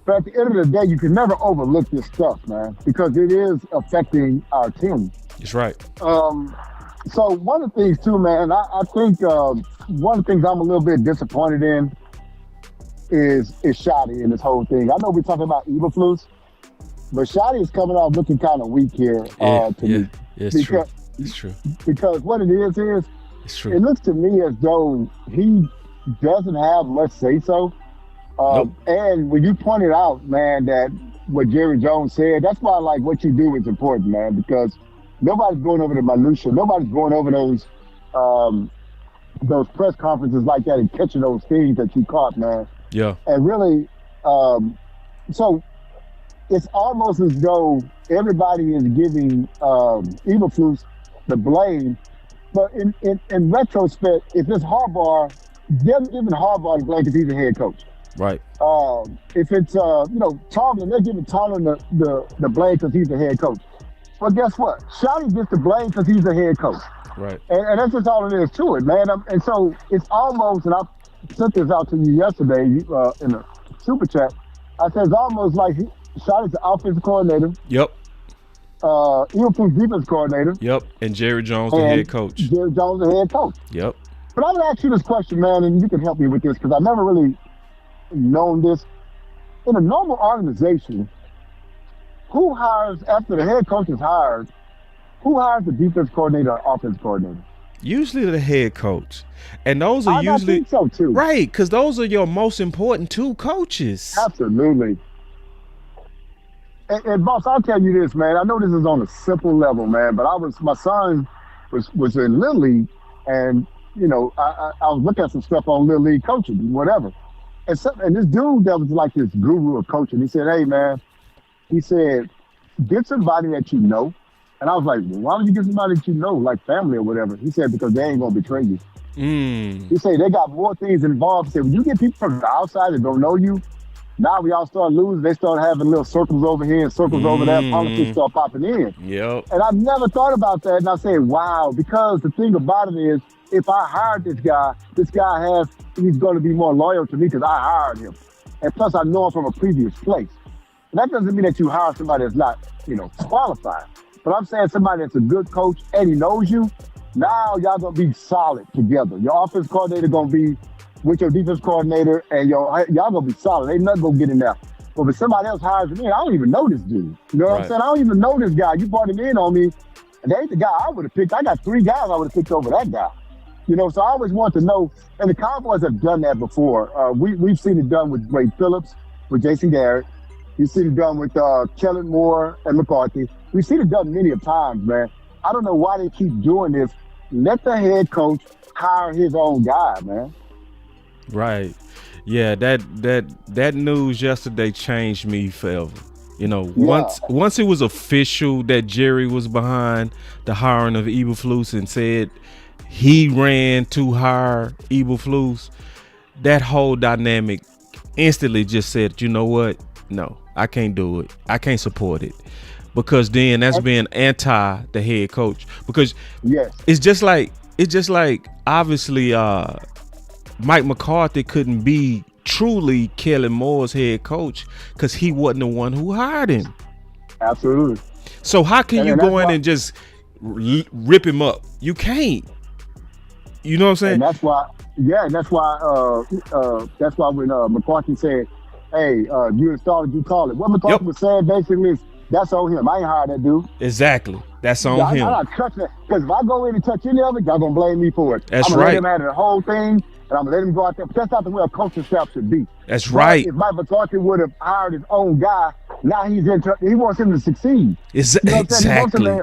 But at the end of the day, you can never overlook this stuff, man, because it is affecting our team.
That's right.
So one of the things too, man, I think one of the things I'm a little bit disappointed in is Shotty and this whole thing. I know we're talking about Eberflus, but Shotty is coming out looking kind of weak here. To me.
It's true. It's true.
Because what it is
it's true.
It looks to me as though he doesn't have much say-so.
Nope.
And when you pointed out, man, that what Jerry Jones said, that's why like what you do is important, man, because nobody's going over the minutia. Nobody's going over those press conferences like that and catching those things that you caught, man.
Yeah.
And really, so it's almost as though everybody is giving Eberflus the blame. But in retrospect, if it's Harbaugh, they're giving Harbaugh the blame because he's a head coach.
Right.
If it's Tomlin, they're giving Tomlin the blame because he's the head coach. But guess what? Shotty gets the blame because he's the head coach.
Right.
And that's just all it is to it, man. And so it's almost, and I sent this out to you yesterday in a super chat. I said it's almost like Shotty's the offensive coordinator.
Yep.
Eagles defense coordinator.
Yep. And Jerry Jones, the head coach.
Jerry Jones, the head coach.
Yep.
But I'm gonna ask you this question, man, and you can help me with this because I've never really known this. In a normal organization, who hires after the head coach is hired? Who hires the defense coordinator or offense coordinator? Usually
the head coach. And those are
I think so too.
Right, because those are your most important two coaches.
Absolutely. And boss, I'll tell you this, man. I know this is on a simple level, man, but my son was in Little League, and you know, I was looking at some stuff on Little League coaching, whatever. And this dude that was like this guru of coaching, he said, "Hey, man," he said, "get somebody that you know." And I was like, "Why don't you get somebody that you know, like family or whatever?" He said, "Because they ain't gonna betray you." He said they got more things involved. He said, when you get people from the outside that don't know you, now we all start losing. They start having little circles over here and circles over there. Politics start popping in.
Yep.
And I've never thought about that. And I said, wow, because the thing about it is, if I hired this guy he's going to be more loyal to me because I hired him. And plus, I know him from a previous place. And that doesn't mean that you hire somebody that's not, qualified. But I'm saying somebody that's a good coach and he knows you. Now y'all gonna be solid together. Your offense coordinator gonna be with your defense coordinator, and y'all gonna be solid. Ain't nothing gonna get in there. But if somebody else hires me, I don't even know this dude. You know what I'm saying? I don't even know this guy. You brought him in on me, and they ain't the guy I would have picked. I got 3 guys I would have picked over that guy. So I always want to know, and the Cowboys have done that before. We've seen it done with Wade Phillips, with Jason Garrett. We've seen it done with Kellen Moore and McCarthy. We've seen it done many a times, man. I don't know why they keep doing this. Let the head coach hire his own guy, man.
Right. Yeah, that news yesterday changed me forever. Once it was official that Jerry was behind the hiring of Eberflus and said he ran to hire Eberflus, that whole dynamic instantly just said, you know what? No, I can't do it. I can't support it. Because then that's being anti the head coach. Because it's just like obviously Mike McCarthy couldn't be truly Kellen Moore's head coach because he wasn't the one who hired him.
Absolutely.
So how can you go in and just rip him up? You can't. You know what I'm saying?
And that's why when McCarthy said, "Hey, you installed it, you call it." What McCarthy was saying basically is, that's on him. I ain't hired that dude.
Exactly. That's on him.
I'm not touching it. Because if I go in and touch any of it, y'all going to blame me for it.
That's
I'm gonna
right.
let him handle the whole thing, and I'm going to let him go out there. But that's not the way a coaching staff should be.
That's right.
If Mike McCarthy would have hired his own guy, now he wants him to succeed.
Exactly.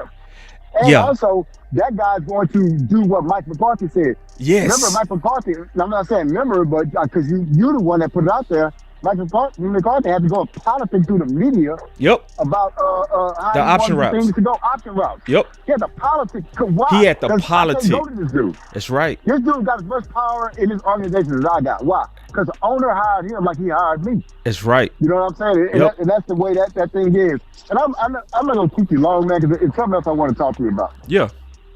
And also, that guy's going to do what Mike McCarthy said.
Yes.
Remember Mike McCarthy, I'm not saying remember, but because you're the one that put it out there, Mike McCarthy had to go politic through the media.
Yep.
About how
the option routes.
Things to go option routes.
Yep.
He had the politics. Why?
He had the
politics.
politics.
I can't go to this dude.
That's right.
This dude got as much power in his organization as I got. Why? Because the owner hired him like he hired me.
That's right.
You know what I'm saying? And that's the way that thing is. And I'm not going to keep you long, man, because it's something else I want to talk to you about.
Yeah.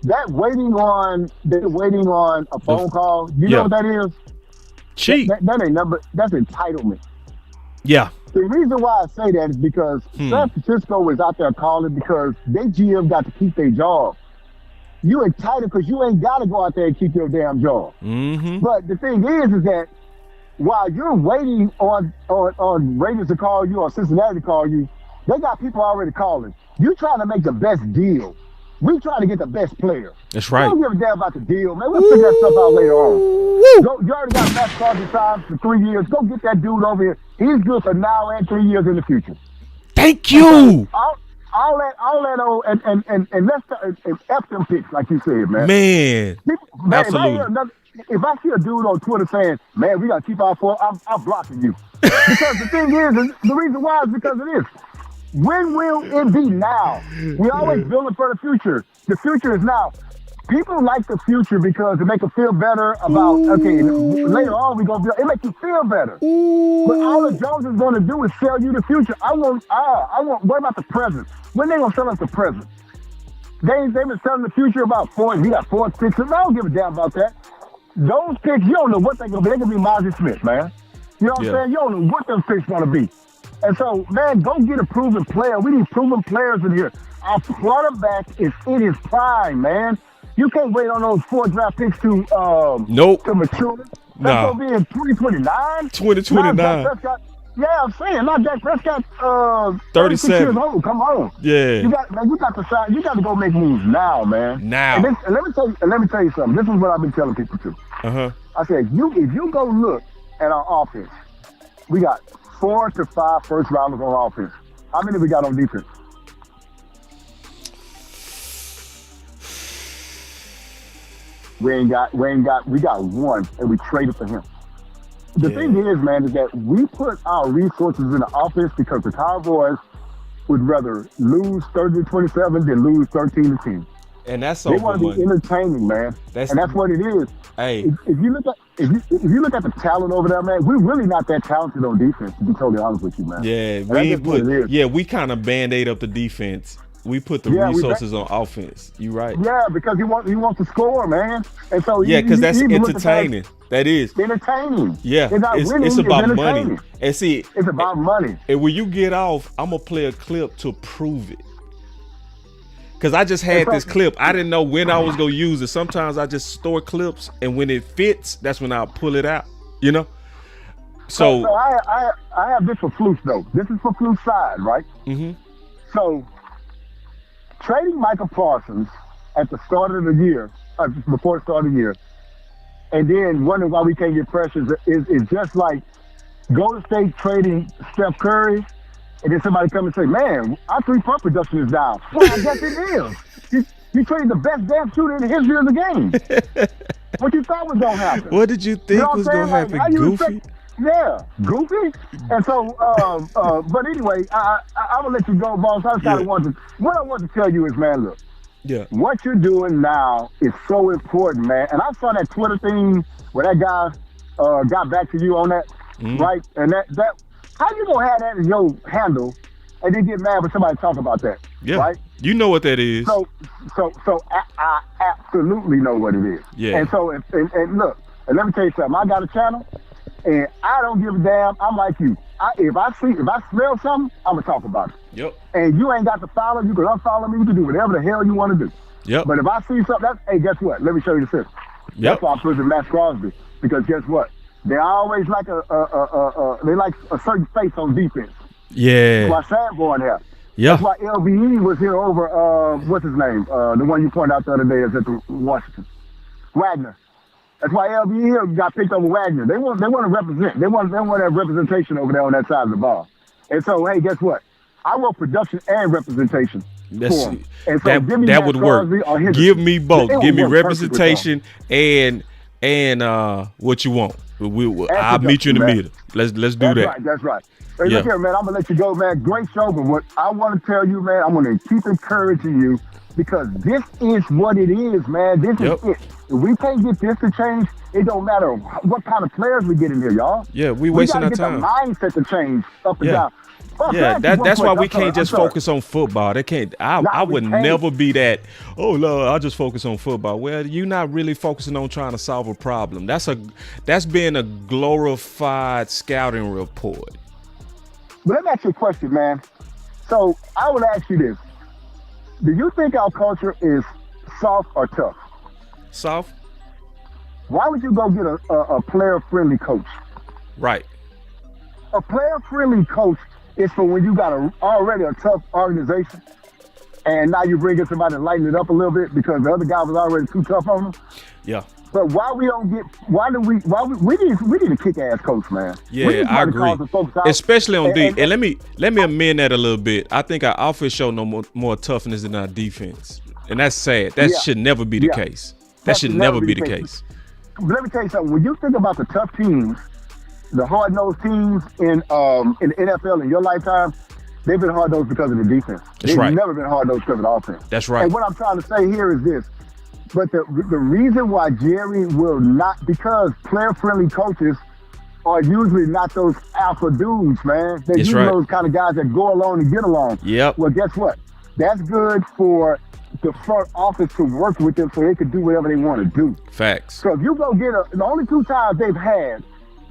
That waiting on a phone call, you know what that is?
Cheat.
That ain't number. That's entitlement.
Yeah.
The reason why I say that is because San Francisco was out there calling because their GM got to keep their job. You entitled because you ain't got to go out there and keep your damn job.
Mm-hmm.
But the thing is that while you're waiting on Raiders to call you or Cincinnati to call you, they got people already calling. You trying to make the best deal. We trying to get the best player.
That's right.
We don't give a damn about the deal, man. We'll figure that stuff out later on. You already got Matt Carter signed for 3 years. Go get that dude over here. He's good for now and 3 years in the future.
Thank you.
All that old and let's F them picks, like you said, man.
Man, absolutely.
If I see a dude on Twitter saying, "Man, we gotta keep our four," I'm blocking you. Because the thing is, the reason why is because of this. When will it be now? We always building for the future. The future is now. People like the future because it make them feel better about, later on it makes you feel better. But all the Jones is going to do is sell you the future. I want, what about the present? When they going to sell us the present? They've been selling the future about fourth. We got fourth picks. I don't give a damn about that. Those picks, you don't know what they're going to be. They're going to be Miles Smith, man. You know what I'm saying? You don't know what those picks going to be. And so, man, go get a proven player. We need proven players in here. Our quarterback is in his prime, man. You can't wait on those 4 draft picks to mature. That's going to be in 2029.
2029.
Yeah, I'm saying, not Dak Prescott.
37
years old. Come on.
Yeah.
You got to sign. You got to go make moves now, man.
Now.
And let me tell you something. This is what I've been telling people too.
Uh-huh.
I said, if you go look at our offense, we got 4 to 5 first rounders on offense. How many we got on defense? We got one, and we traded for him. The thing is, man, is that we put our resources in the offense because the Cowboys would rather lose 30-27 than lose 13-10.
And that's
they want to be entertaining, man. And that's what it is.
Hey,
if you look at the talent over there, man, we're really not that talented on defense. To be totally honest with you, man.
Yeah, we kind of band-aid up the defense. We put the resources on offense. You right?
Yeah, because he wants to score, man. And so
because that's entertaining. That is
entertaining.
Yeah, it's about money. And see,
it's about money.
And when you get off, I'm gonna play a clip to prove it. Cause I just had this clip. I didn't know when I was gonna use it. Sometimes I just store clips, and when it fits, that's when I'll pull it out. You know. So
I have this for Fluke though. This is for Fluke's side, right?
Mm-hmm.
So trading Michael Parsons at the start of the year, before the start of the year, and then wondering why we can't get pressures is just like Golden State trading Steph Curry, and then somebody come and say, man, our 3-point production is down. Well, I guess it is. You traded the best damn shooter in the history of the game. What you thought was going to happen?
What did you think was going to happen, Goofy?
Yeah, Goofy. And so, but anyway, I'm going to let you go, boss. What I want to tell you is, man, look.
Yeah.
What you're doing now is so important, man. And I saw that Twitter thing where that guy got back to you on that, right? And that how you gonna have that as your handle and then get mad when somebody talk about that?
Yeah.
Right?
You know what that is.
So I absolutely know what it is.
Yeah.
And so and look, and let me tell you something. I got a channel, and I don't give a damn. I'm like you. If I smell something, I'm gonna talk about it.
Yep.
And you ain't got to follow. You can unfollow me. You can do whatever the hell you want to do.
Yep.
But if I see something, hey, guess what? Let me show you the system.
Yep.
That's why I'm pushing Max Crosby, because guess what? They always like they like a certain face on defense.
Yeah.
That's why Sanborn here.
Yeah.
That's why LBE was here over what's his name? The one you pointed out the other day is at the Washington. Wagner. That's why LBE got picked over Wagner. They want to represent. They want that representation over there on that side of the ball. And so, hey, guess what? I want production and representation. For them. And so
that would work. Give me both. Give me representation and what you want. I'll meet you in the middle. Let's do that.
That's right. Hey, look here, man. I'm gonna let you go, man. Great show, but what I want to tell you, man, I'm gonna keep encouraging you because this is what it is, man. This is it. If we can't get this to change, it don't matter what kind of players we get in here, y'all.
Yeah, we wasting our time.
We gotta get the mindset to change up and down.
Yeah, that's why we can't just focus on football. They can't. I would never be that. Oh Lord, I'll just focus on football. Well, you're not really focusing on trying to solve a problem. That's being a glorified scouting report.
But let me ask you a question, man. So I would ask you this: do you think our culture is soft or tough?
Soft.
Why would you go get a player-friendly coach?
Right.
A player-friendly coach is for when you got already a tough organization, and now you bring in somebody to lighten it up a little bit because the other guy was already too tough on them.
Yeah.
But we need a kick-ass coach, man.
Yeah, I agree. Especially on D. And let me amend that a little bit. I think our offense show no more toughness than our defense, and that's sad. That should never be the case. That should never be the case.
But let me tell you something. When you think about the tough teams, the hard-nosed teams in the NFL in your lifetime, they've been hard-nosed because of the defense. They've never been hard-nosed because of the offense.
That's right.
And what I'm trying to say here is this. But the reason why Jerry will not, because player-friendly coaches are usually not those alpha dudes, man. They're usually those kind of guys that go along and get along.
Yep.
Well, guess what? That's good for the front office to work with them so they could do whatever they want to do.
Facts.
So if you go get the only 2 times they've had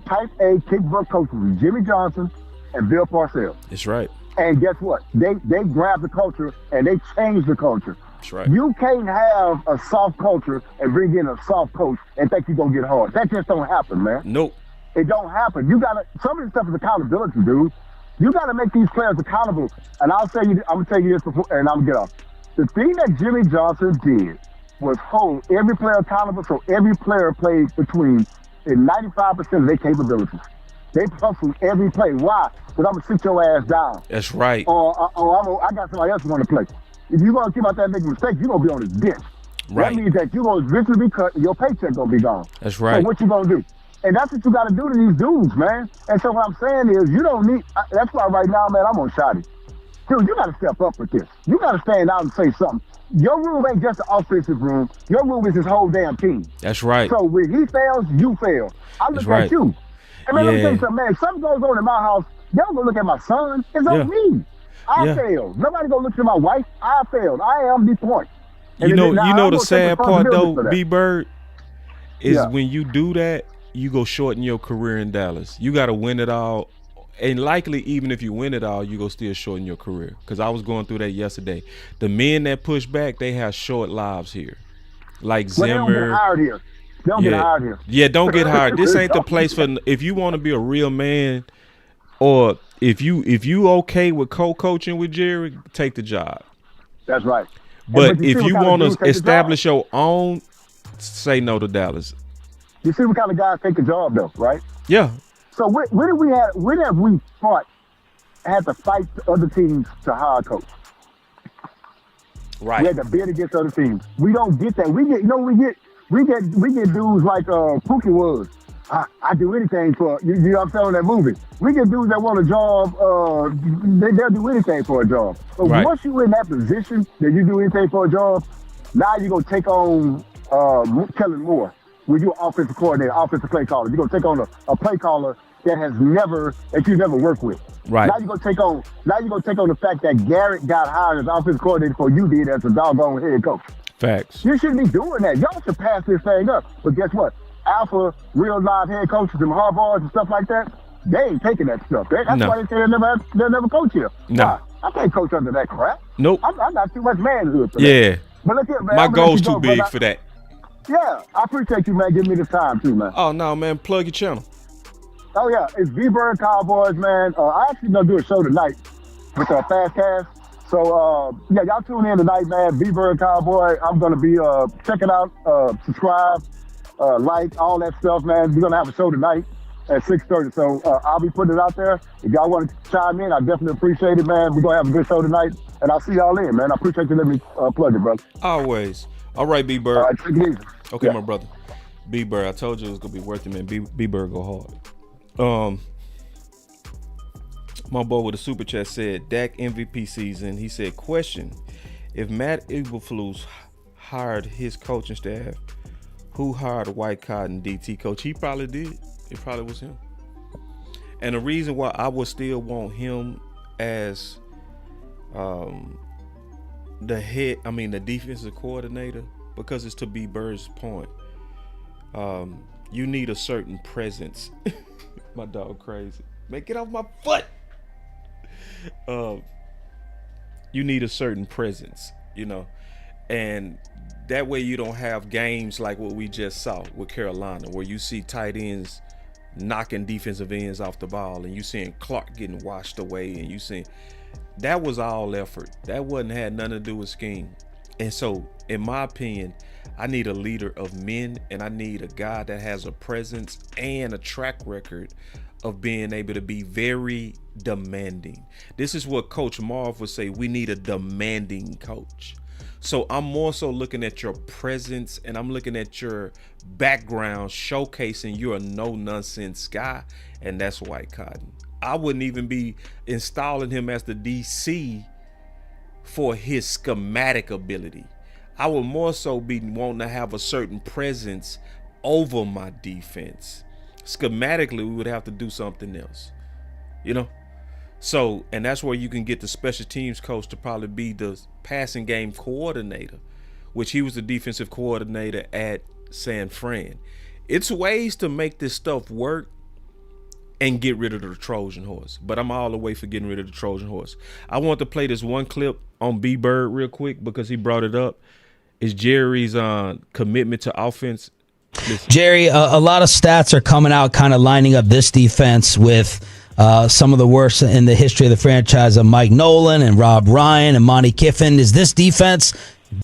type A kickbutt coaches was Jimmy Johnson and Bill Parcells.
That's right.
And guess what? They grabbed the culture and they changed the culture.
That's right.
You can't have a soft culture and bring in a soft coach and think you're gonna get hard. That just don't happen, man.
Nope.
It don't happen. You gotta, some of this stuff is accountability, dude. You gotta make these players accountable. And I'm gonna tell you this before, and I'm gonna get off. The thing that Jimmy Johnson did was hold every player accountable, so every player played between 95% of their capabilities. They hustled every play. Why? Because I'm gonna sit your ass down.
That's right.
Or I got somebody else who want to play. If you're gonna keep out that making mistakes, you're gonna be on the bench.
Right.
That means that you're gonna eventually be cut and your paycheck gonna be gone.
That's right.
So what you gonna do? And that's what you gotta do to these dudes, man. And so what I'm saying is, you don't need, that's why right now, man, I'm on Shotty. Dude, you gotta step up with this. You gotta stand out and say something. Your room ain't just an offensive room. Your room is his whole damn team.
That's right.
So when he fails, you fail. I look
That's
at
right.
you. And man, let me tell you
Yeah.
something, man. If something goes on in my house, they don't go look at my son. It's on me. I failed. Nobody go look at my wife. I failed. I am the point. And
You know
I'm
the
gonna take
sad part
responsibility
though,
for that.
B-Bird, is
Yeah.
when you do that, you go shorten your career in Dallas. You got to win it all. And likely, even if you win it all, you go still shorten your career. Because I was going through that yesterday. The men that push back, they have short lives here. Like
Well, they don't get
Zimmer.
hired here. They don't get hired here.
Yeah, don't get hired. This ain't the place for, if you want to be a real man, or if you okay with co-coaching with Jerry, take the job.
That's right.
But
you
if
see
you
what kind of
want
dudes
to
take the
establish your own, say no to Dallas.
You see what kind of guys take the job though, right?
Yeah.
So when have we had to fight the other teams to hire a coach?
Right.
We had to bid against other teams. We don't get that. We get dudes like Pookie was. I do anything for you. You know what I'm saying, that movie. We get dudes that want a job. They'll do anything for a job. But
Right.
once you're in that position that you do anything for a job, now you're gonna take on Kellen Moore. When you're offensive coordinator, offensive play caller, you're gonna take on a play caller that you never worked with.
Right.
Now you're gonna take on the fact that Garrett got hired as offensive coordinator before you did as a doggone head coach.
Facts.
You shouldn't be doing that. Y'all should pass this thing up. But guess what? Alpha, real live head coaches and hardballs and stuff like that, they ain't taking that stuff. That's
No.
why they say they'll never coach here.
No.
Why? I can't coach under that crap.
Nope.
I got too much manhood for that.
Yeah.
But look here, man.
My
I'm gonna let
goal's
you go,
too big
brother.
for that.
Yeah, I appreciate you, man, giving me this time too, man.
Oh no, man, plug your channel.
Oh yeah, it's B-Bird Cowboys, man. I actually gonna do a show tonight with Fast Cast. So yeah, y'all tune in tonight, man. B-Bird Cowboy. I'm gonna be checking out, subscribe, like all that stuff, man. We're gonna have a show tonight at 6:30. So I'll be putting it out there. If y'all want to chime in, I definitely appreciate it, man. We're gonna have a good show tonight, and I'll see y'all in, man. I appreciate you letting me plug it, brother.
Always. All right, B-Bird.
All right, take it easy.
Okay,
Yeah.
my brother. B-Bird, I told you it was gonna be worth it, man. B-Bird go hard. My boy with a super chat said Dak MVP season. He said, question: if Matt Eberflus hired his coaching staff, who hired White Cotton DT coach? He probably did. It probably was him. And the reason why I would still want him as the defensive coordinator, because it's to be Bird's point. You need a certain presence. My dog crazy. Man, get off my foot. You need a certain presence, and that way you don't have games like what we just saw with Carolina, where you see tight ends knocking defensive ends off the ball, and you seeing Clark getting washed away, and you seeing that was all effort. That had nothing to do with scheme. And so, in my opinion, I need a leader of men, and I need a guy that has a presence and a track record of being able to be very demanding. This is what Coach Marv would say. We need a demanding coach. So I'm more so looking at your presence, and I'm looking at your background, showcasing you're a no-nonsense guy, and that's White Cotton. I wouldn't even be installing him as the DC for his schematic ability. I would more so be wanting to have a certain presence over my defense. Schematically, we would have to do something else, So, and that's where you can get the special teams coach to probably be the passing game coordinator, which he was the defensive coordinator at San Fran. It's ways to make this stuff work and get rid of the Trojan horse. But I'm all the way for getting rid of the Trojan horse. I want to play this one clip on B Bird real quick because he brought it up. It's Jerry's commitment to offense. Listen.
Jerry, a lot of stats are coming out kind of lining up this defense with some of the worst in the history of the franchise of Mike Nolan and Rob Ryan and Monty Kiffin. Is this defense?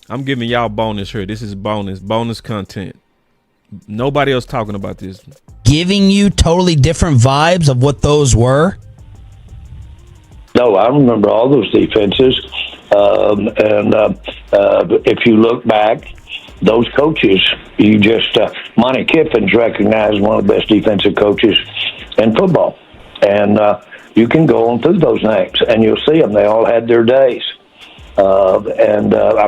I'm giving y'all bonus here. This is bonus content. Nobody else talking about this.
Giving you totally different vibes of what those were?
No, I remember all those defenses. If you look back, those coaches, Monty Kiffin's recognized one of the best defensive coaches in football. And you can go on through those names, and you'll see them. They all had their days. I'm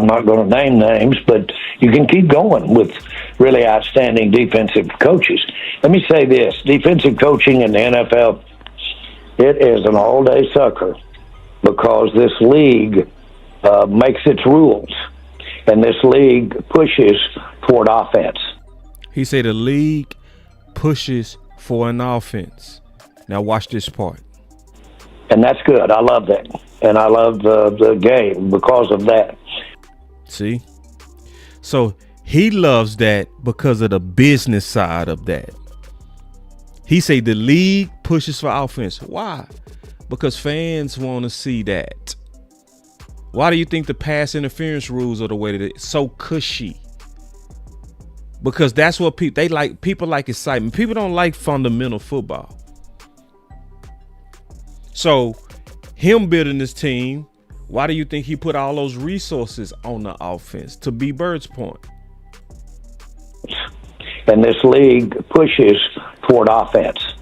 not going to name names, but you can keep going with really outstanding defensive coaches. Let me say this. Defensive coaching in the NFL, it is an all-day sucker because this league makes its rules, and this league pushes toward offense.
He said the league pushes for an offense. Now watch this part.
And that's good. I love that. And I love the game because of that.
See? So he loves that because of the business side of that. He say the league pushes for offense. Why? Because fans want to see that. Why do you think the pass interference rules are the way that it's so cushy? Because that's what they like. People like excitement. People don't like fundamental football. So him building this team, why do you think he put all those resources on the offense? To B Bird's point.
And this league pushes toward offense.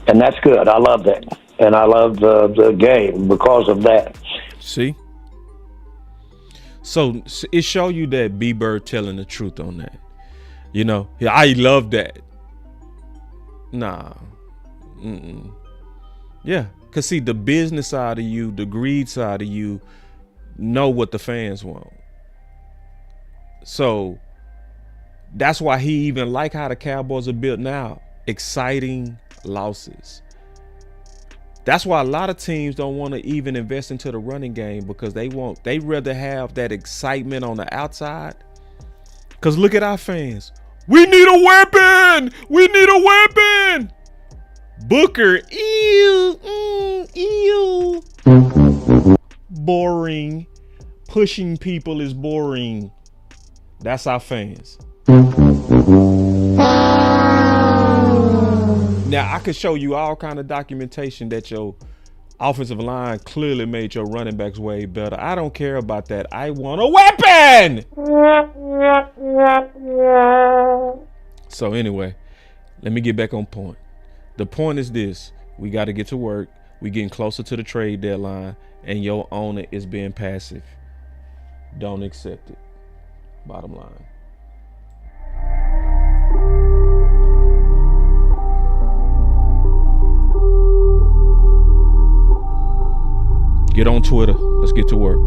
And that's good. I love that. And I love the game because of that.
See? So it show you that B Bird telling the truth on that. You know, I love that. Nah. Yeah. Because, see, the business side of you, the greed side of you, know what the fans want. So that's why he even like how the Cowboys are built now. Exciting losses. That's why a lot of teams don't want to even invest into the running game because they rather have that excitement on the outside. Because look at our fans. We need a weapon. We need a weapon. Booker, ew. Boring. Pushing people is boring. That's our fans. Now, I could show you all kind of documentation that your offensive line clearly made your running backs way better. I don't care about that. I want a weapon. So anyway, let me get back on point. The point is this. We got to get to work. We're getting closer to the trade deadline, and your owner is being passive. Don't accept it. Bottom line. Get on Twitter. Let's get to work.